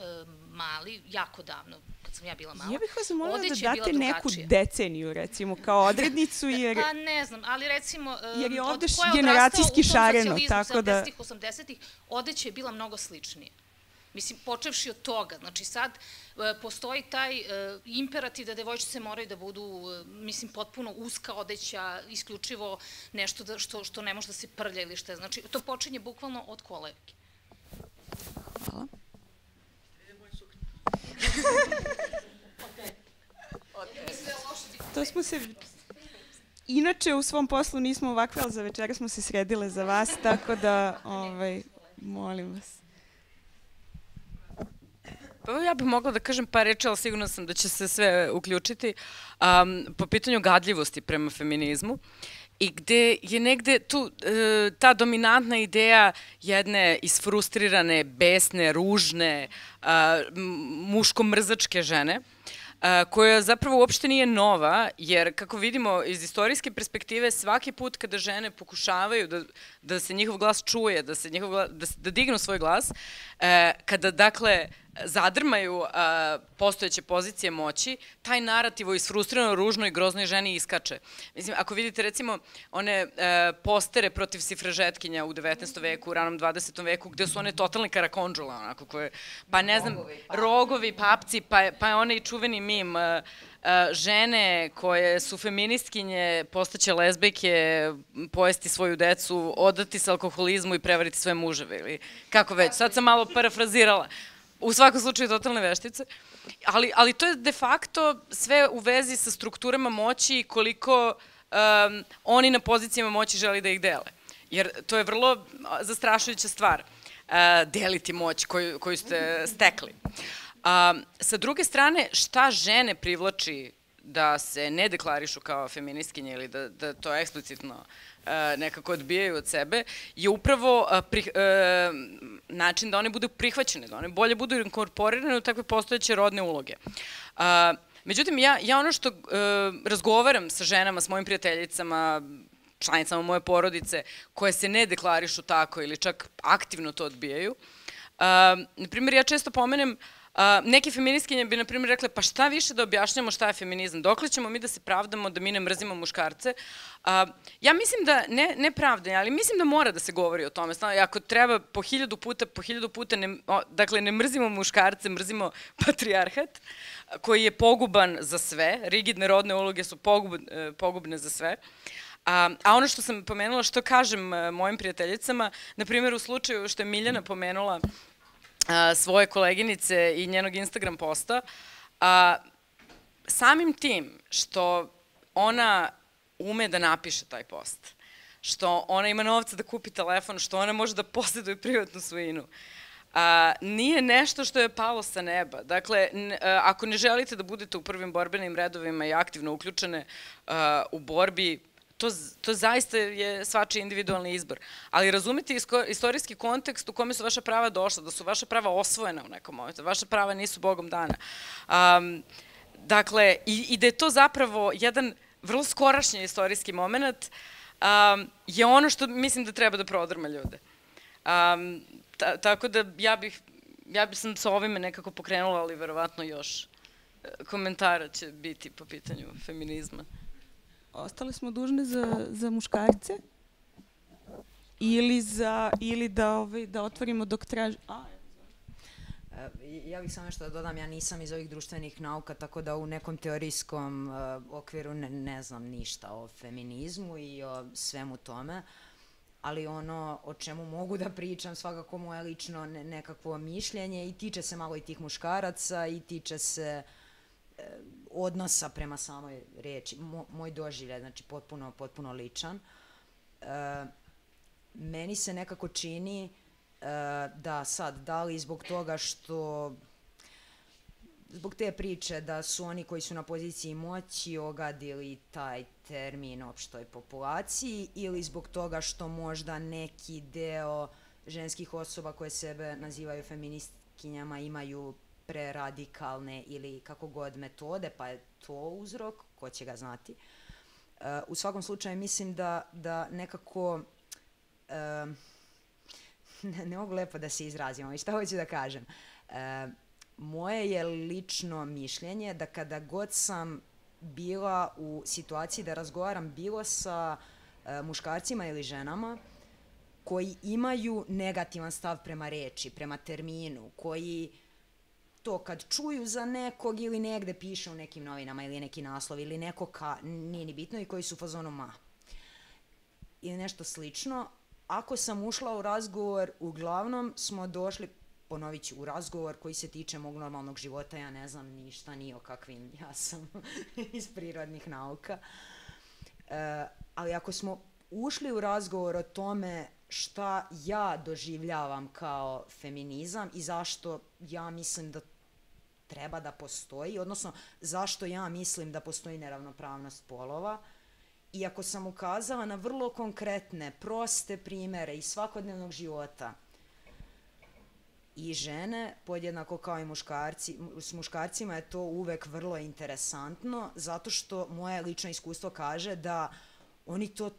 mali, jako davno, kad sam ja bila mala, ja bih vas molila da date neku deceniju, recimo, kao odrednicu, jer... Pa ne znam, ali recimo, jer je ovde generacijski šareno, tako da... 70-ih, 80-ih, odeća je bila mnogo sličnije. Mislim, počevši od toga, znači sad postoji taj imperativ da devojčice moraju da budu, mislim, potpuno uska odeća, isključivo nešto što ne može da se prlja ili šta je. Znači, to počinje bukvalno od kolevke. Hvala. To smo se... Inače, u svom poslu nismo ovakve, ali za večera smo se sredile za vas, tako da, molim vas. Pa ja bih mogla da kažem par reči, ali sigurno sam da će se sve uključiti po pitanju gadljivosti prema feminizmu i gde je negde tu ta dominantna ideja jedne isfrustrirane, besne, ružne, muško-mrzačke žene, koja zapravo uopšte nije nova, jer kako vidimo iz istorijske perspektive svaki put kada žene pokušavaju da se njihov glas čuje, da dignu svoj glas, kada dakle zadrmaju postojeće pozicije moći, taj narativ o isfrustriranoj, ružnoj i groznoj ženi iskače. Mislim, ako vidite recimo one postere protiv sifražetkinja u 19. veku, u ranom 20. veku, gde su one totalne karakondžula, onako koje, pa ne znam, rogovi, papci, pa je onaj čuveni mim, žene koje su feministkinje, postaće lezbejke, pojesti svoju decu, odati se alkoholizmu i prevariti svoje muževe, ili kako već, sad sam malo parafrazirala. U svakom slučaju totalne veštice, ali to je de facto sve u vezi sa strukturama moći i koliko oni na pozicijama moći želi da ih dele. Jer to je vrlo zastrašujuća stvar, deliti moć koju ste stekli. Sa druge strane, šta žene privlači da se ne deklarišu kao feministkinje ili da to eksplicitno nekako odbijaju od sebe, je upravo način da one budu prihvaćene, da one bolje budu inkorporirane u takve postojeće rodne uloge. Međutim, ja ono što razgovaram sa ženama, s mojim prijateljicama, članicama moje porodice, koje se ne deklarišu tako ili čak aktivno to odbijaju, na primjer, ja često pomenem neke feministkinje bi, na primjer, rekle, pa šta više da objašnjamo šta je feminizam? Dokle ćemo mi da se pravdamo da mi ne mrzimo muškarce? Ja mislim da, ne pravdanje, ali mislim da mora da se govori o tome. Ako treba po 1000 puta, dakle, ne mrzimo muškarce, mrzimo patrijarhat, koji je poguban za sve. Rigidne rodne uloge su pogubne za sve. A ono što sam pomenula, što kažem mojim prijateljicama, na primjer, u slučaju što je Miljana pomenula svoje koleginice i njenog Instagram posta, samim tim što ona ume da napiše taj post, što ona ima novca da kupi telefon, što ona može da posjeduje privatnu svojinu, nije nešto što je palo sa neba. Dakle, ako ne želite da budete u prvim borbenim redovima i aktivno uključene u borbi, to zaista je svačiji individualni izbor. Ali razumite istorijski kontekst u kome su vaša prava došla, da su vaša prava osvojena u nekom momentu, vaša prava nisu Bogom dana. Dakle, i da je to zapravo jedan vrlo skorašnji istorijski moment je ono što mislim da treba da prodrma ljude. Tako da ja bih sam sa ovime nekako pokrenula, ali verovatno još komentara će biti po pitanju feminizma. Ostale smo dužne za muškarce ili da otvorimo dok traži... Ja bih samo nešto da dodam, ja nisam iz ovih društvenih nauka, tako da u nekom teorijskom okviru ne znam ništa o feminizmu i o svemu tome, ali ono o čemu mogu da pričam, svakako moje lično nekakvo mišljenje i tiče se malo i tih muškaraca i tiče se odnosa prema samoj reči. Moj doživljaj, znači potpuno ličan. Meni se nekako čini da sad, da li zbog toga što, zbog te priče da su oni koji su na poziciji moći ogadili taj termin opštoj populaciji ili zbog toga što možda neki deo ženskih osoba koje sebe nazivaju feministkinjama imaju preradikalne ili kako god metode, pa je to uzrok, ko će ga znati. U svakom slučaju mislim da nekako ne mogu lepo da se izrazim, ali šta hoću da kažem. Moje je lično mišljenje da kada god sam bila u situaciji da razgovaram bilo sa muškarcima ili ženama koji imaju negativan stav prema reči, prema terminu, koji to kad čuju za nekog ili negde piše u nekim novinama ili neki naslov ili neko nije ni bitno i koji su u fazonu ma ili nešto slično, ako sam ušla u razgovor, uglavnom smo došli, ponovit ću, u razgovor koji se tiče mog normalnog života, ja ne znam ništa ni o kakvim, ja sam iz prirodnih nauka, ali ako smo ušli u razgovor o tome šta ja doživljavam kao feminizam i zašto ja mislim da treba da postoji, odnosno zašto ja mislim da postoji neravnopravnost polova, i ako sam ukazala na vrlo konkretne, proste primere iz svakodnevnog života i žene, podjednako kao i muškarci, s muškarcima je to uvek vrlo interesantno, zato što moje lično iskustvo kaže da oni to,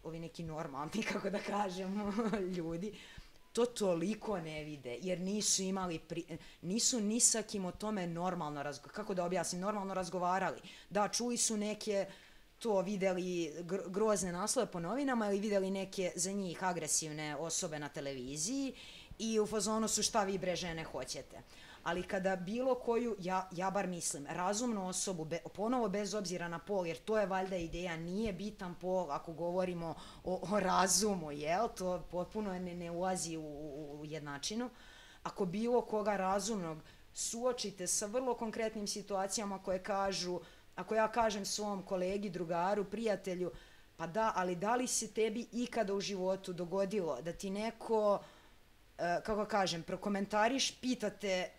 ovi neki normalni, kako da kažemo, ljudi, to toliko ne vide, jer nisu imali, nisu ni sa kim o tome normalno, kako da objasnim, normalno razgovarali. Da, čuli su neke, to videli grozne naslove po novinama ili videli neke za njih agresivne osobe na televiziji i u fazonu su šta vi bre žene hoćete. Ali kada bilo koju, ja bar mislim, razumnu osobu, ponovo bez obzira na pol, jer to je valjda ideja, nije bitan pol ako govorimo o razumu, jel? To potpuno ne ulazi u jednačinu. Ako bilo koga razumnog suočite sa vrlo konkretnim situacijama koje kažu, ako ja kažem svom kolegi, drugaru, prijatelju, pa da, ali da li se tebi ikada u životu dogodilo da ti neko, kako kažem, prokomentariš, pitate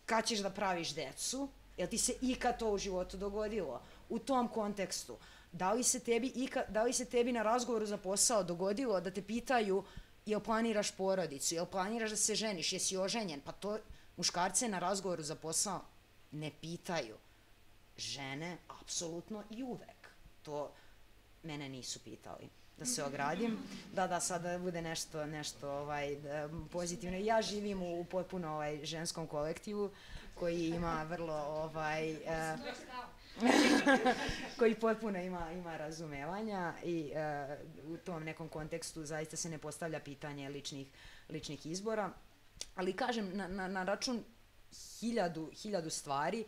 kad ćeš da praviš decu, jel ti se ikad to u životu dogodilo? U tom kontekstu, da li se tebi na razgovoru za posao dogodilo da te pitaju jel planiraš porodicu, jel planiraš da se ženiš, jesi oženjen? Pa to muškarce na razgovoru za posao ne pitaju. Žene, apsolutno i uvek. To mene nisu pitali. Da se ogradim. Da, sad da bude nešto pozitivno. Ja živim u potpuno ženskom kolektivu koji ima vrlo koji potpuno ima razumevanja i u tom nekom kontekstu zaista se ne postavlja pitanje ličnih izbora. Ali kažem, na račun hiljadu stvari,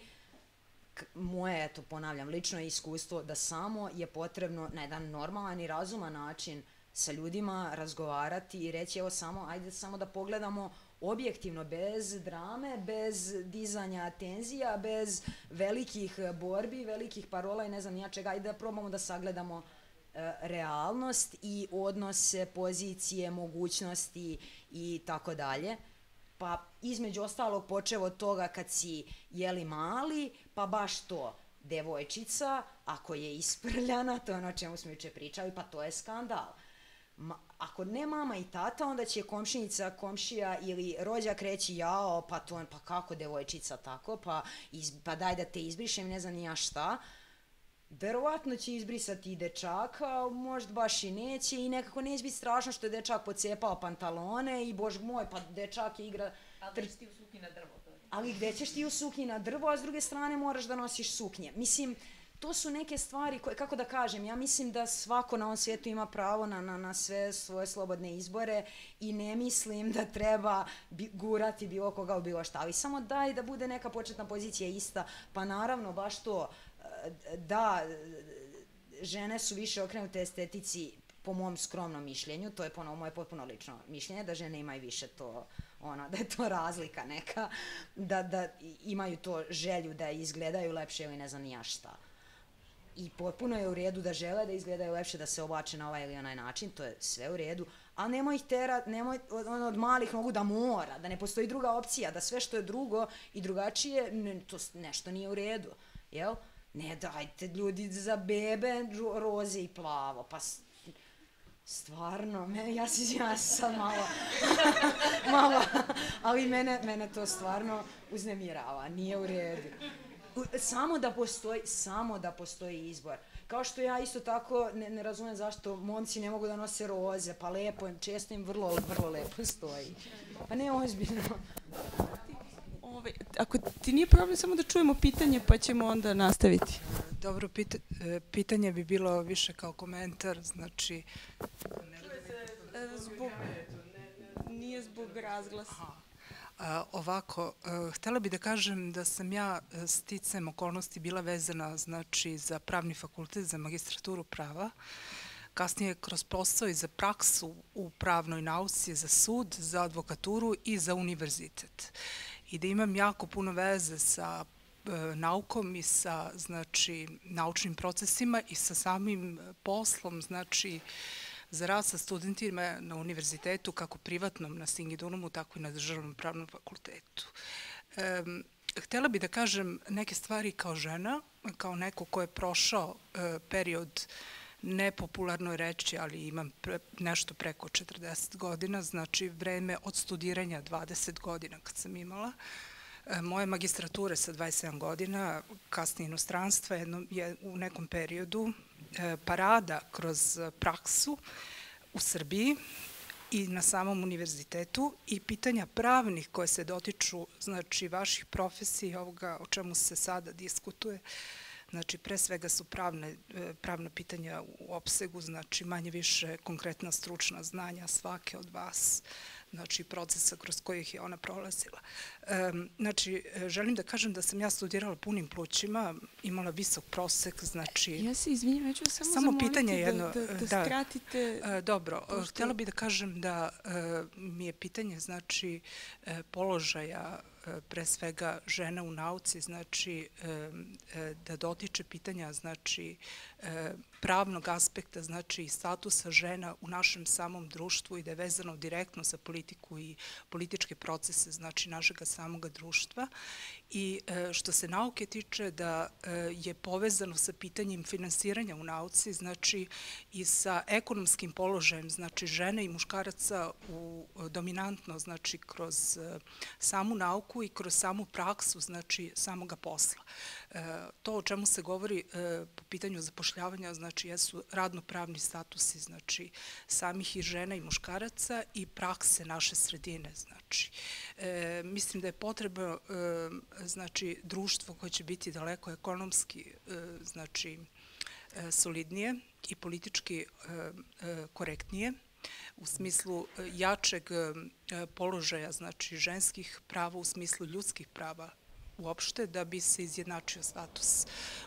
moje, eto, ponavljam, lično iskustvo da samo je potrebno na jedan normalan i razuman način sa ljudima razgovarati i reći, evo ajde samo da pogledamo objektivno, bez drame, bez dizanja tenzija, bez velikih borbi, velikih parola i ne znam nija čega, ajde da probamo da sagledamo realnost i odnose, pozicije, mogućnosti i tako dalje. Pa između ostalog počev od toga kad si jeli mali, pa baš to, devojčica, ako je isprljana, to je ono o čemu smo juče pričali, pa to je skandal. Ako ne mama i tata, onda će komšinica, komšija ili rođak reći jao, pa kako devojčica tako, pa daj da te izbrišem, ne znam ni ja šta. verovatno će izbrisati i dečaka, možda baš i neće i nekako neće biti strašno što je dečak pocepao pantalone i bož moj, pa dečak je igra... Ali gde ćeš ti u suknji na drvo? Ali gde ćeš ti u suknji na drvo, a s druge strane moraš da nosiš suknje. Mislim, to su neke stvari koje, kako da kažem, ja mislim da svako na ovom svijetu ima pravo na sve svoje slobodne izbore i ne mislim da treba gurati bilo koga u bilo šta, ali samo daj da bude neka početna pozicija ista, pa naravno baš to, da, žene su više okrenute estetici po mom skromnom mišljenju, to je ponovo moje potpuno lično mišljenje, da žene imaju više to, da je to razlika neka, da imaju to želju da izgledaju lepše ili ne znam ni ja šta. I potpuno je u redu da žele da izgledaju lepše, da se oblače na ovaj ili onaj način, to je sve u redu, ali nemoj ih terat, nemoj od malih nogu da mora, da ne postoji druga opcija, da sve što je drugo i drugačije, to nešto nije u redu, jel? Ne dajte ljudi za bebe roze i plavo, pa stvarno, ja si sad malo, ali mene to stvarno uznemirava, nije u redu. Samo da postoji izbor. Kao što ja isto tako ne razumem zašto momci ne mogu da nose roze, pa lepo, često im vrlo lepo stoji. Pa ne ozbiljno. Ako ti nije problem, samo da čujemo pitanje, pa ćemo onda nastaviti. Dobro, pitanje bi bilo više kao komentar, znači... Nije zbog razglasa. Ovako, htela bih da kažem da sam ja sticajem okolnosti bila vezana, znači, za pravni fakultet, za magistraturu prava, kasnije kroz posao i za praksu u pravnoj nauci, za sud, za advokaturu i za univerzitet. I da imam jako puno veze sa naukom i sa, znači, naučnim procesima i sa samim poslom, znači, za rad sa studentima na univerzitetu, kako privatnom na Singidunumu, tako i na državnom pravnom fakultetu. Htela bih da kažem neke stvari kao žena, kao neko ko je prošao period, nepopularno je reći, ali imam nešto preko 40 godina, znači vreme od studiranja 20 godina kad sam imala, moje magistrature sa 27 godina, kasnije inostranstva, je u nekom periodu parada kroz praksu u Srbiji i na samom univerzitetu i pitanja pravnih koje se dotiču, znači, vaših profesija, ovoga o čemu se sada diskutuje. Znači, pre svega su pravna pitanja u opsegu, znači, manje više konkretna stručna znanja svake od vas, znači, procesa kroz kojih je ona prolazila. Znači, želim da kažem da sam ja studirala punim plućima, imala visok prosek, znači... Ja se izvinjam, ja ću samo zamoliti da skratite... Dobro, htjela bih da kažem da mi je pitanje, znači, položaja pre svega žena u nauci, znači, da dotiče pitanja, znači, pravnog aspekta, znači, i statusa žena u našem samom društvu i da je vezano direktno za politiku i političke procese, znači, našeg samoga društva. I što se nauke tiče, da je povezano sa pitanjem finansiranja u nauci, znači, i sa ekonomskim položajem, znači, žene i muškaraca dominantno, znači, kroz samu nauku i kroz samu praksu, znači, samoga posla. To o čemu se govori po pitanju zapošljavanja, znači, jesu radnopravni statusi, znači, samih i žena i muškaraca i prakse naše sredine, znači. Mislim da je potrebno, znači, društvo koje će biti daleko ekonomski, znači, solidnije i politički korektnije, u smislu jačeg položaja, znači, ženskih prava, u smislu ljudskih prava uopšte, da bi se izjednačio status.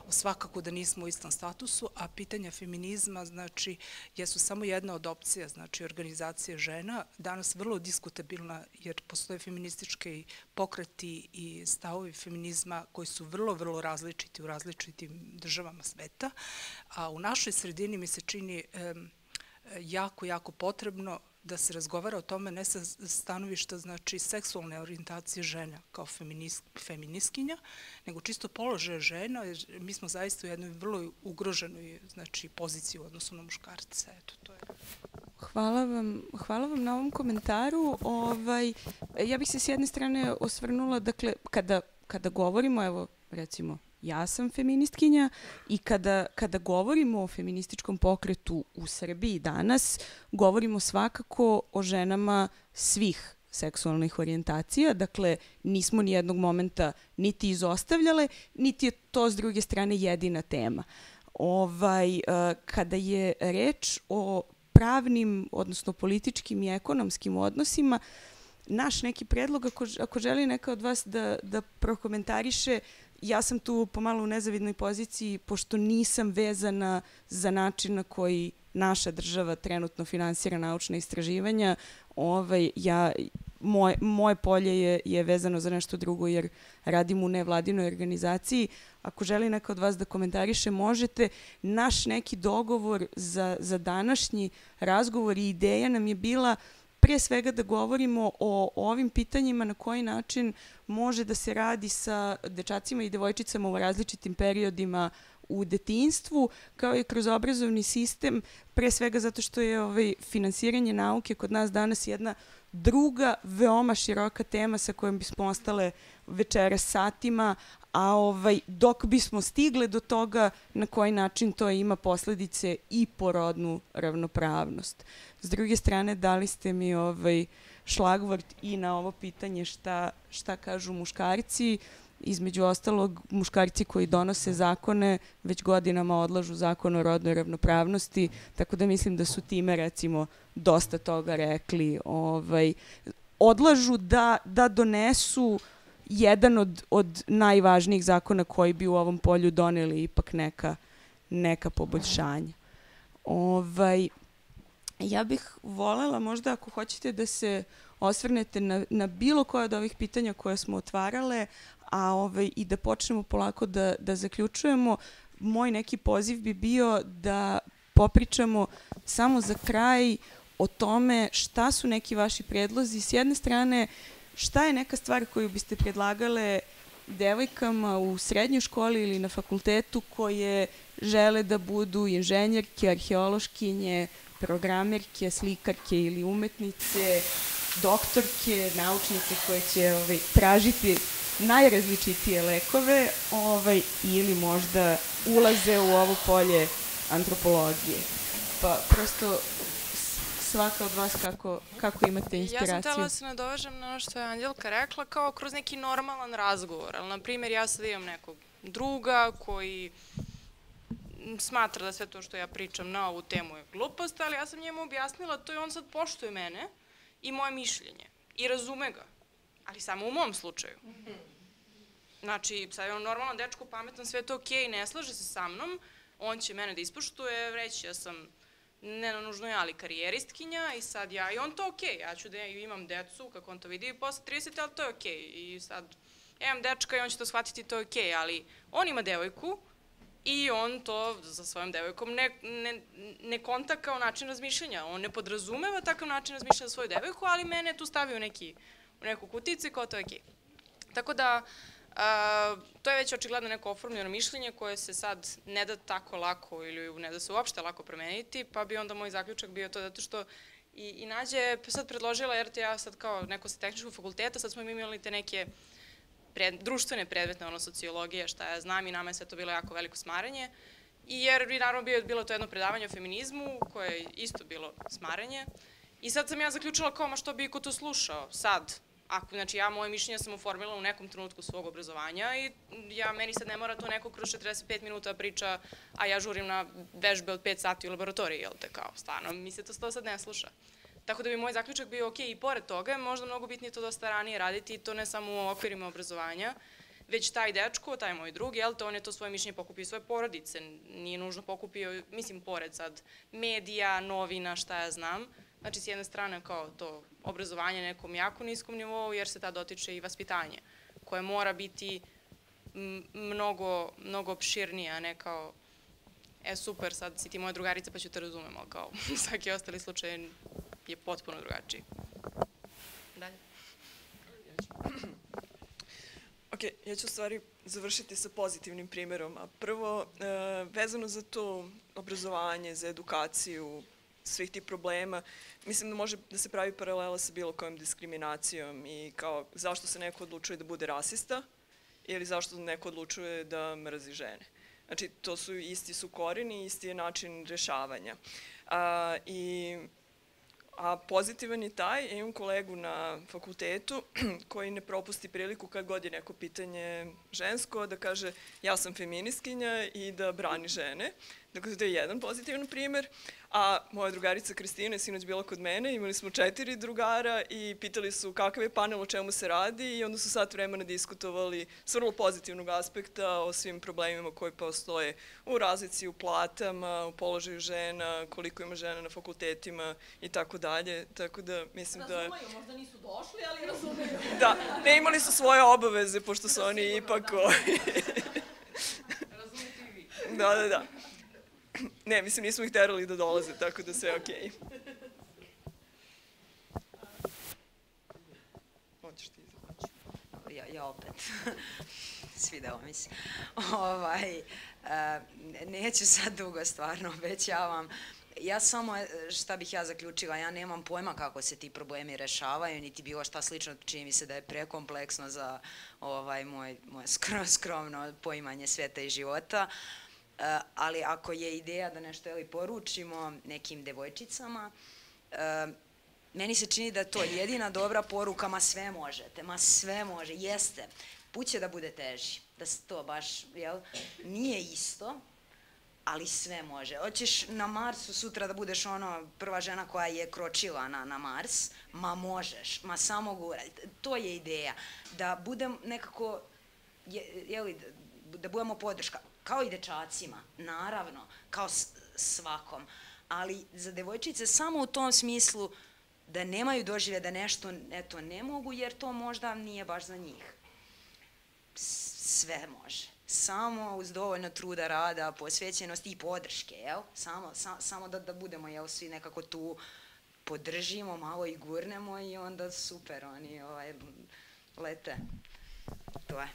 Svakako da nismo u istom statusu, a pitanja feminizma, znači, jesu samo jedna od opcija, znači, organizacije žena, danas vrlo diskutabilna, jer postoje feministički pokreti i stavovi feminizma koji su vrlo, vrlo različiti u različitim državama sveta, a u našoj sredini mi se čini jako, jako potrebno da se razgovara o tome ne sa stanovišta, znači, seksualne orijentacije žena kao feministkinja, nego čisto položaje žena, jer mi smo zaista u jednoj vrlo ugroženoj, znači, poziciji u odnosu na muškarce. Eto, to je. Hvala vam na ovom komentaru. Ja bih se s jedne strane osvrnula, dakle, kada govorimo, evo, recimo, ja sam feministkinja i kada govorimo o feminističkom pokretu u Srbiji danas, govorimo svakako o ženama svih seksualnih orijentacija, dakle nismo ni jednog momenta niti izostavljale, niti je to s druge strane jedina tema. Kada je reč o pravnim, odnosno političkim i ekonomskim odnosima, naš neki predlog, ako želi neka od vas da prokomentariše, ja sam tu pomalo u nezavidnoj poziciji, pošto nisam vezana za način na koji naša država trenutno finansira naučne istraživanja. Moje polje je vezano za nešto drugo jer radim u nevladinoj organizaciji. Ako želi neka od vas da komentariše, možete. Naš neki dogovor za današnji razgovor i ideja nam je bila pre svega da govorimo o ovim pitanjima, na koji način može da se radi sa dečacima i devojčicama u različitim periodima u detinjstvu, kao i kroz obrazovni sistem, pre svega zato što je finansiranje nauke kod nas danas jedna druga, veoma široka tema sa kojom bismo ostale večeras satima, a dok bismo stigle do toga na koji način to ima posledice i po rodnu ravnopravnost. S druge strane, dali ste mi šlagvort i na ovo pitanje šta kažu muškarci. Između ostalog, muškarci koji donose zakone već godinama odlažu zakon o rodnoj ravnopravnosti, tako da mislim da su time, recimo, dosta toga rekli. Odlažu da donesu jedan od najvažnijih zakona koji bi u ovom polju doneli ipak neka poboljšanja. Ja bih volela možda, ako hoćete, da se osvrnete na bilo koje od ovih pitanja koje smo otvarale, i da počnemo polako da zaključujemo. Moj neki poziv bi bio da popričamo samo za kraj o tome šta su neki vaši predlozi. S jedne strane, šta je neka stvar koju biste predlagale devojkama u srednjoj školi ili na fakultetu koje žele da budu inženjerke, arheološkinje, programerke, slikarke ili umetnice, doktorke, naučnice koje će tražiti najrazličitije lekove ili možda ulaze u ovo polje antropologije. Pa prosto svaka od vas kako imate inspiraciju. Ja sam htjela da se nadovežem na ono što je Anđelka rekla, kao kroz neki normalan razgovor. Ali, na primjer, ja sad imam nekog druga koji smatra da sve to što ja pričam na ovu temu je glupost, ali ja sam njemu objasnila to i on sad poštuje mene i moje mišljenje. I razume ga. Ali samo u mom slučaju. Znači, sad je on normalan dečko, pametan, sve to okej, ne slaže se sa mnom, on će mene da ispoštuje, reći ja sam ne nužno ja, ali karijeristkinja i sad ja, i on to okej, ja ću da imam decu, kako on to vidi, posle 30, ali to je okej. I sad, imam dečka i on će to shvatiti, to je okej, ali on ima devojku i on to za svojom devojkom ne konta kao način razmišljanja. On ne podrazumeva takav način razmišljanja za svoju devojku, ali mene tu stavi u neku kuticu i kao to je okej. Tako da, to je već očigledno neko oformljeno mišljenje koje se sad ne da tako lako ili ne da se uopšte lako promeniti, pa bi onda moj zaključak bio to zato što i Nađa je sad predložila, jer ja sad kao neko sa tehničkog fakulteta, sad smo imali te neke društvene predmete, ono sociologije, šta ja znam, i nama je sve to bilo jako veliko smaranje, i jer bi naravno bilo to jedno predavanje o feminizmu koje je isto bilo smaranje, i sad sam ja zaključila kao, ma što bi ko to slušao sad. Znači, moje mišljenje sam oformila u nekom trenutku svog obrazovanja i meni sad ne mora to neko kroz 45 minuta priča, a ja žurim na vežbe od 5 sati u laboratoriji, jel te kao, stvarno, mi se to sad ne sluša. Tako da bi moj zaključak bio okej, i pored toga je možda mnogo bitnije to dosta ranije raditi, i to ne samo u okvirima obrazovanja, već taj dečko, taj moj drug, jel te, on je to svoje mišljenje pokupio svoje porodice, nije nužno pokupio, mislim, pored sad medija, novina, šta ja znam. Znači, s jedne strane kao to obrazovanje na nekom jako niskom nivou, jer se tad dotiče i vaspitanje, koje mora biti mnogo opširnije, a ne kao, super, sad si ti moja drugarica pa ću te razumem, ali kao svaki ostali slučaj je potpuno drugačiji. Dalje. Ok, ja ću u stvari završiti sa pozitivnim primjerom, a prvo, vezano za to obrazovanje, za edukaciju, svih tih problema, mislim da može da se pravi paralela sa bilo kojom diskriminacijom i kao zašto se neko odlučuje da bude rasista ili zašto neko odlučuje da mrzi žene. Znači, isti su korini, isti je način rešavanja. A pozitivan je taj, imam kolegu na fakultetu koji ne propusti priliku kad god je neko pitanje žensko da kaže ja sam feministkinja i da brani žene. Dakle, to je jedan pozitivan primer. A moja drugarica Kristina je sinoć bila kod mene, imali smo 4 drugara i pitali su kakav je panel, o čemu se radi i onda su sat vremena diskutovali s vrlo pozitivnog aspekta o svim problemima koji postoje u razlici, u platama, u položaju žena, koliko ima žena na fakultetima i tako dalje. Tako da mislim da... Razumeju, možda nisu došli, ali razumeju. Da, ne imali su svoje obaveze, pošto su oni ipak... Razumete i vi. Da. Ne, mislim, nismo ih terali da dolaze, tako da sve okej. Hoćeš ti izaći? Ja opet. Svidelo mi se. Neću sad dugo, stvarno, obećavam. Ja samo, šta bih ja zaključila, ja nemam pojma kako se ti problemi rešavaju, niti bilo šta slično, čini mi se da je prekompleksno za moje skromno poimanje sveta i života. Ali ako je ideja da nešto poručimo nekim devojčicama, meni se čini da je to jedina dobra poruka, ma sve možete, ma sve može, jeste. Put će da bude teži, da se to baš, nije isto, ali sve može. Hoćeš na Marsu sutra da budeš prva žena koja je kročila na Mars, ma možeš, ma samo guraj. To je ideja, da budem nekako, da budemo podrška. Kao i dečacima, naravno, kao svakom, ali za devojčice samo u tom smislu da nemaju doživlje da nešto ne mogu, jer to možda nije baš za njih. Sve može. Samo uz dovoljno truda, rada, posvećenosti i podrške, jel? Samo da budemo, svi nekako tu podržimo, malo i gurnemo i onda super, oni lete. To je.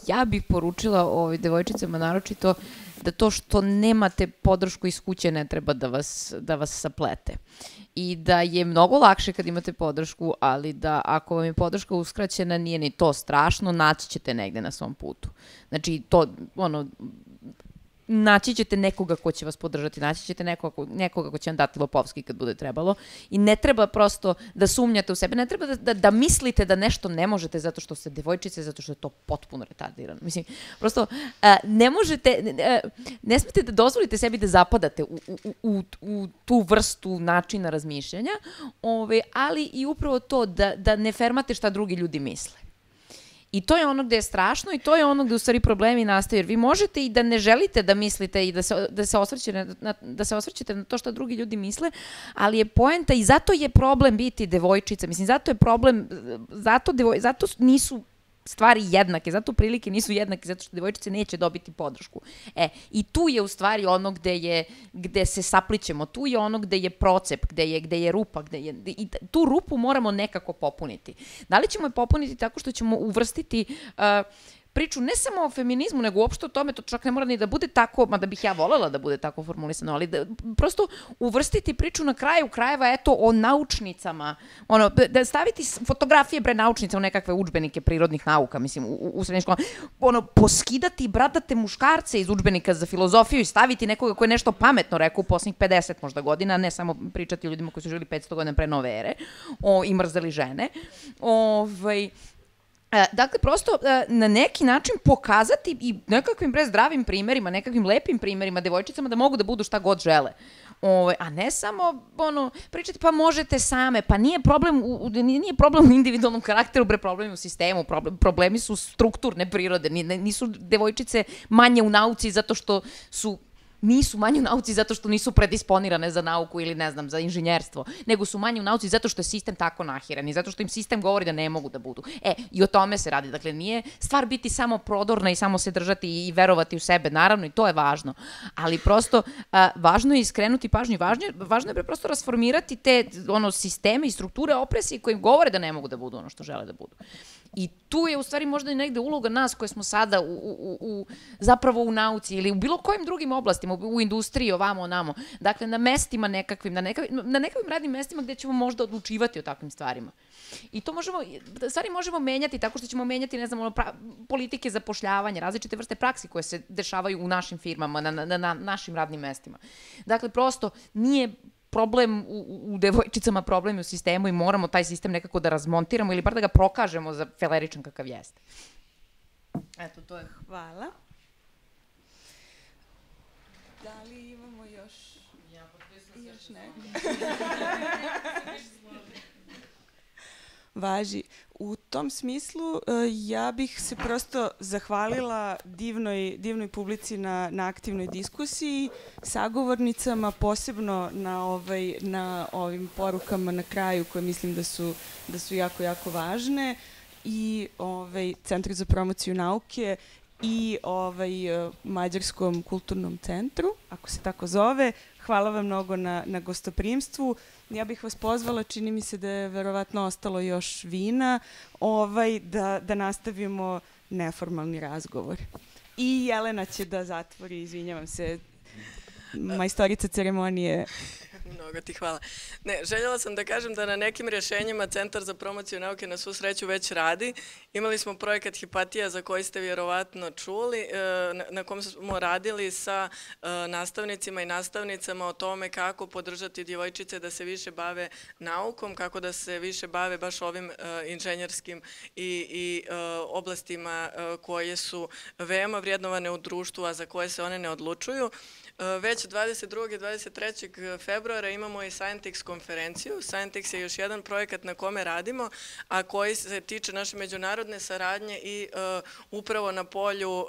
Ja bih poručila devojčicama naročito da to što nemate podršku iz kuće ne treba da vas saplete. I da je mnogo lakše kad imate podršku, ali da ako vam je podrška uskraćena nije ni to strašno, naći ćete negde na svom putu. Znači, naći ćete nekoga ko će vas podržati, naći ćete nekoga ko će vam dati lopovski kad bude trebalo i ne treba prosto da sumnjate u sebe, ne treba da mislite da nešto ne možete zato što ste devojčice, zato što je to potpuno retardirano. Mislim, prosto ne smete da dozvolite sebi da zapadate u tu vrstu načina razmišljanja, ali i upravo to da ne fermate šta drugi ljudi misle. I to je ono gde je strašno i to je ono gde u stvari problemi nastaju, jer vi možete i da ne želite da mislite i da se osvrćete na to što drugi ljudi misle, ali je poenta i zato je problem biti devojčica, mislim, zato je problem, zato nisu stvari jednake, zato prilike nisu jednake, zato što devojčice neće dobiti podršku. I tu je u stvari ono gde se saplićemo, tu je ono gde je procep, gde je rupa, i tu rupu moramo nekako popuniti. Da li ćemo je popuniti tako što ćemo uvrstiti priču ne samo o feminizmu, nego uopšte o tome, to čak ne mora ni da bude tako, mada bih ja volela da bude tako formulisano, ali prosto uvrstiti priču na kraju krajeva, o naučnicama, da staviti fotografije naučnica u nekakve udžbenike prirodnih nauka, mislim, u srednjim školama, poskidati bradate muškarce iz udžbenika za filozofiju i staviti nekoga ko je nešto pametno rekao u poslednjih 50 možda godina, ne samo pričati o ljudima koji su živjeli 500 godina pre nove ere i mrzeli žene. Dakle, prosto na neki način pokazati i nekakvim zdravim primerima, nekakvim lepim primerima devojčicama da mogu da budu šta god žele. A ne samo pričati pa možete same, pa nije problem u individualnom karakteru, problem u sistemu, problemi su strukturne prirode, nisu devojčice manje u nauci zato što nisu manje u nauci zato što nisu predisponirane za nauku ili, ne znam, za inženjerstvo, nego su manje u nauci zato što je sistem tako nahiran i zato što im sistem govori da ne mogu da budu. I o tome se radi. Dakle, nije stvar biti samo prodorna i samo se držati i verovati u sebe, naravno, i to je važno. Ali prosto, važno je skrenuti pažnju, važno je prosto rasformirati te sisteme i strukture opresije koje im govore da ne mogu da budu ono što žele da budu. I tu je u stvari možda i negde uloga nas koje smo sada zapravo u nauci ili u bilo kojim drugim oblastima, u industriji, ovamo, onamo. Dakle, na mestima nekakvim, na nekakvim radnim mestima gde ćemo možda odlučivati o takvim stvarima. I to stvari možemo menjati tako što ćemo menjati, ne znam, politike zapošljavanja, različite vrste praksi koje se dešavaju u našim firmama, na našim radnim mestima. Dakle, prosto nije problem u devojčicama, problem u sistemu i moramo taj sistem nekako da razmontiramo ili bar da ga prokažemo za feleričan kakav jeste. Eto, to je hvala. Da li imamo još neko? Važi. U tom smislu ja bih se prosto zahvalila divnoj publici na aktivnoj diskusiji, sagovornicama, posebno na ovim porukama na kraju koje mislim da su jako, jako važne i Centru za promociju nauke i Mađarskom kulturnom centru, ako se tako zove. Hvala vam mnogo na gostoprimstvu. Ja bih vas pozvala, čini mi se da je verovatno ostalo još vina, da nastavimo neformalni razgovor. I Jelena će da zatvori, izvinjavam se, majstorica ceremonije. Mnogo ti hvala. Željela sam da kažem da na nekim rješenjima Centar za promociju nauke na svu sreću već radi. Imali smo projekat Hipatija za koji ste vjerovatno čuli, na kom smo radili sa nastavnicima i nastavnicama o tome kako podržati djevojčice da se više bave naukom, kako da se više bave baš ovim inženjerskim i oblastima koje su veoma vrijednovane u društvu, a za koje se one ne odlučuju. Već 22. i 23. februara imamo i Scientix konferenciju. Scientix je još jedan projekat na kome radimo, a koji se tiče naše međunarodne saradnje i upravo na polju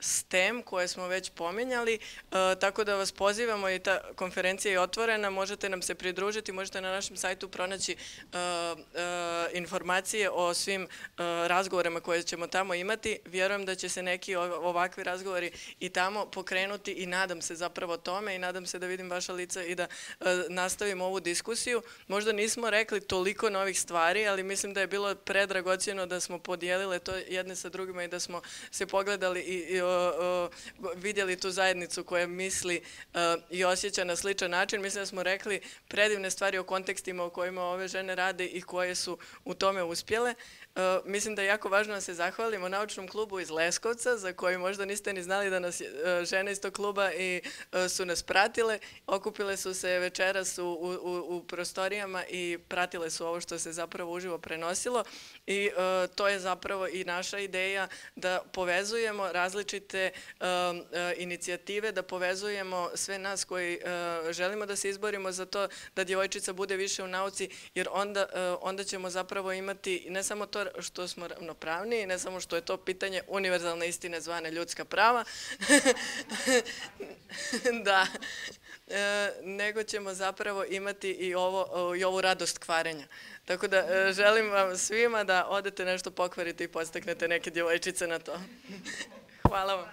STEM koje smo već pominjali, tako da vas pozivamo i ta konferencija je otvorena, možete nam se pridružiti, možete na našem sajtu pronaći informacije o svim razgovorima koje ćemo tamo imati. Vjerujem da će se neki ovakvi razgovori i tamo pokrenuti i nadam se zapravo tome i nadam se da vidim vaša lica i da nastavimo ovu diskusiju. Možda nismo rekli toliko novih stvari, ali mislim da je bilo predragocjeno da smo podijelile to jedne sa drugima i da smo se pogledali i vidjeli tu zajednicu koja misli i osjeća na sličan način. Mislim da smo rekli predivne stvari o kontekstima u kojima ove žene rade i koje su u tome uspjele. Mislim da je jako važno da se zahvalimo naučnom klubu iz Leskovca, za koji možda niste ni znali da nas žene iz tog kluba i su nas pratile. Okupile su se večeras u prostorijama i pratile su ovo što se zapravo uživo prenosilo i to je zapravo i naša ideja da povezujemo različite inicijative, da povezujemo sve nas koji želimo da se izborimo za to da djevojčica bude više u nauci, jer onda ćemo zapravo imati ne samo to što smo ravnopravniji, ne samo što je to pitanje univerzalne istine zvane ljudska prava, da, nego ćemo zapravo imati i ovu radost kvarenja. Tako da želim vam svima da odete nešto pokvariti i podstaknete neke djevojčice na to. Hvala vam.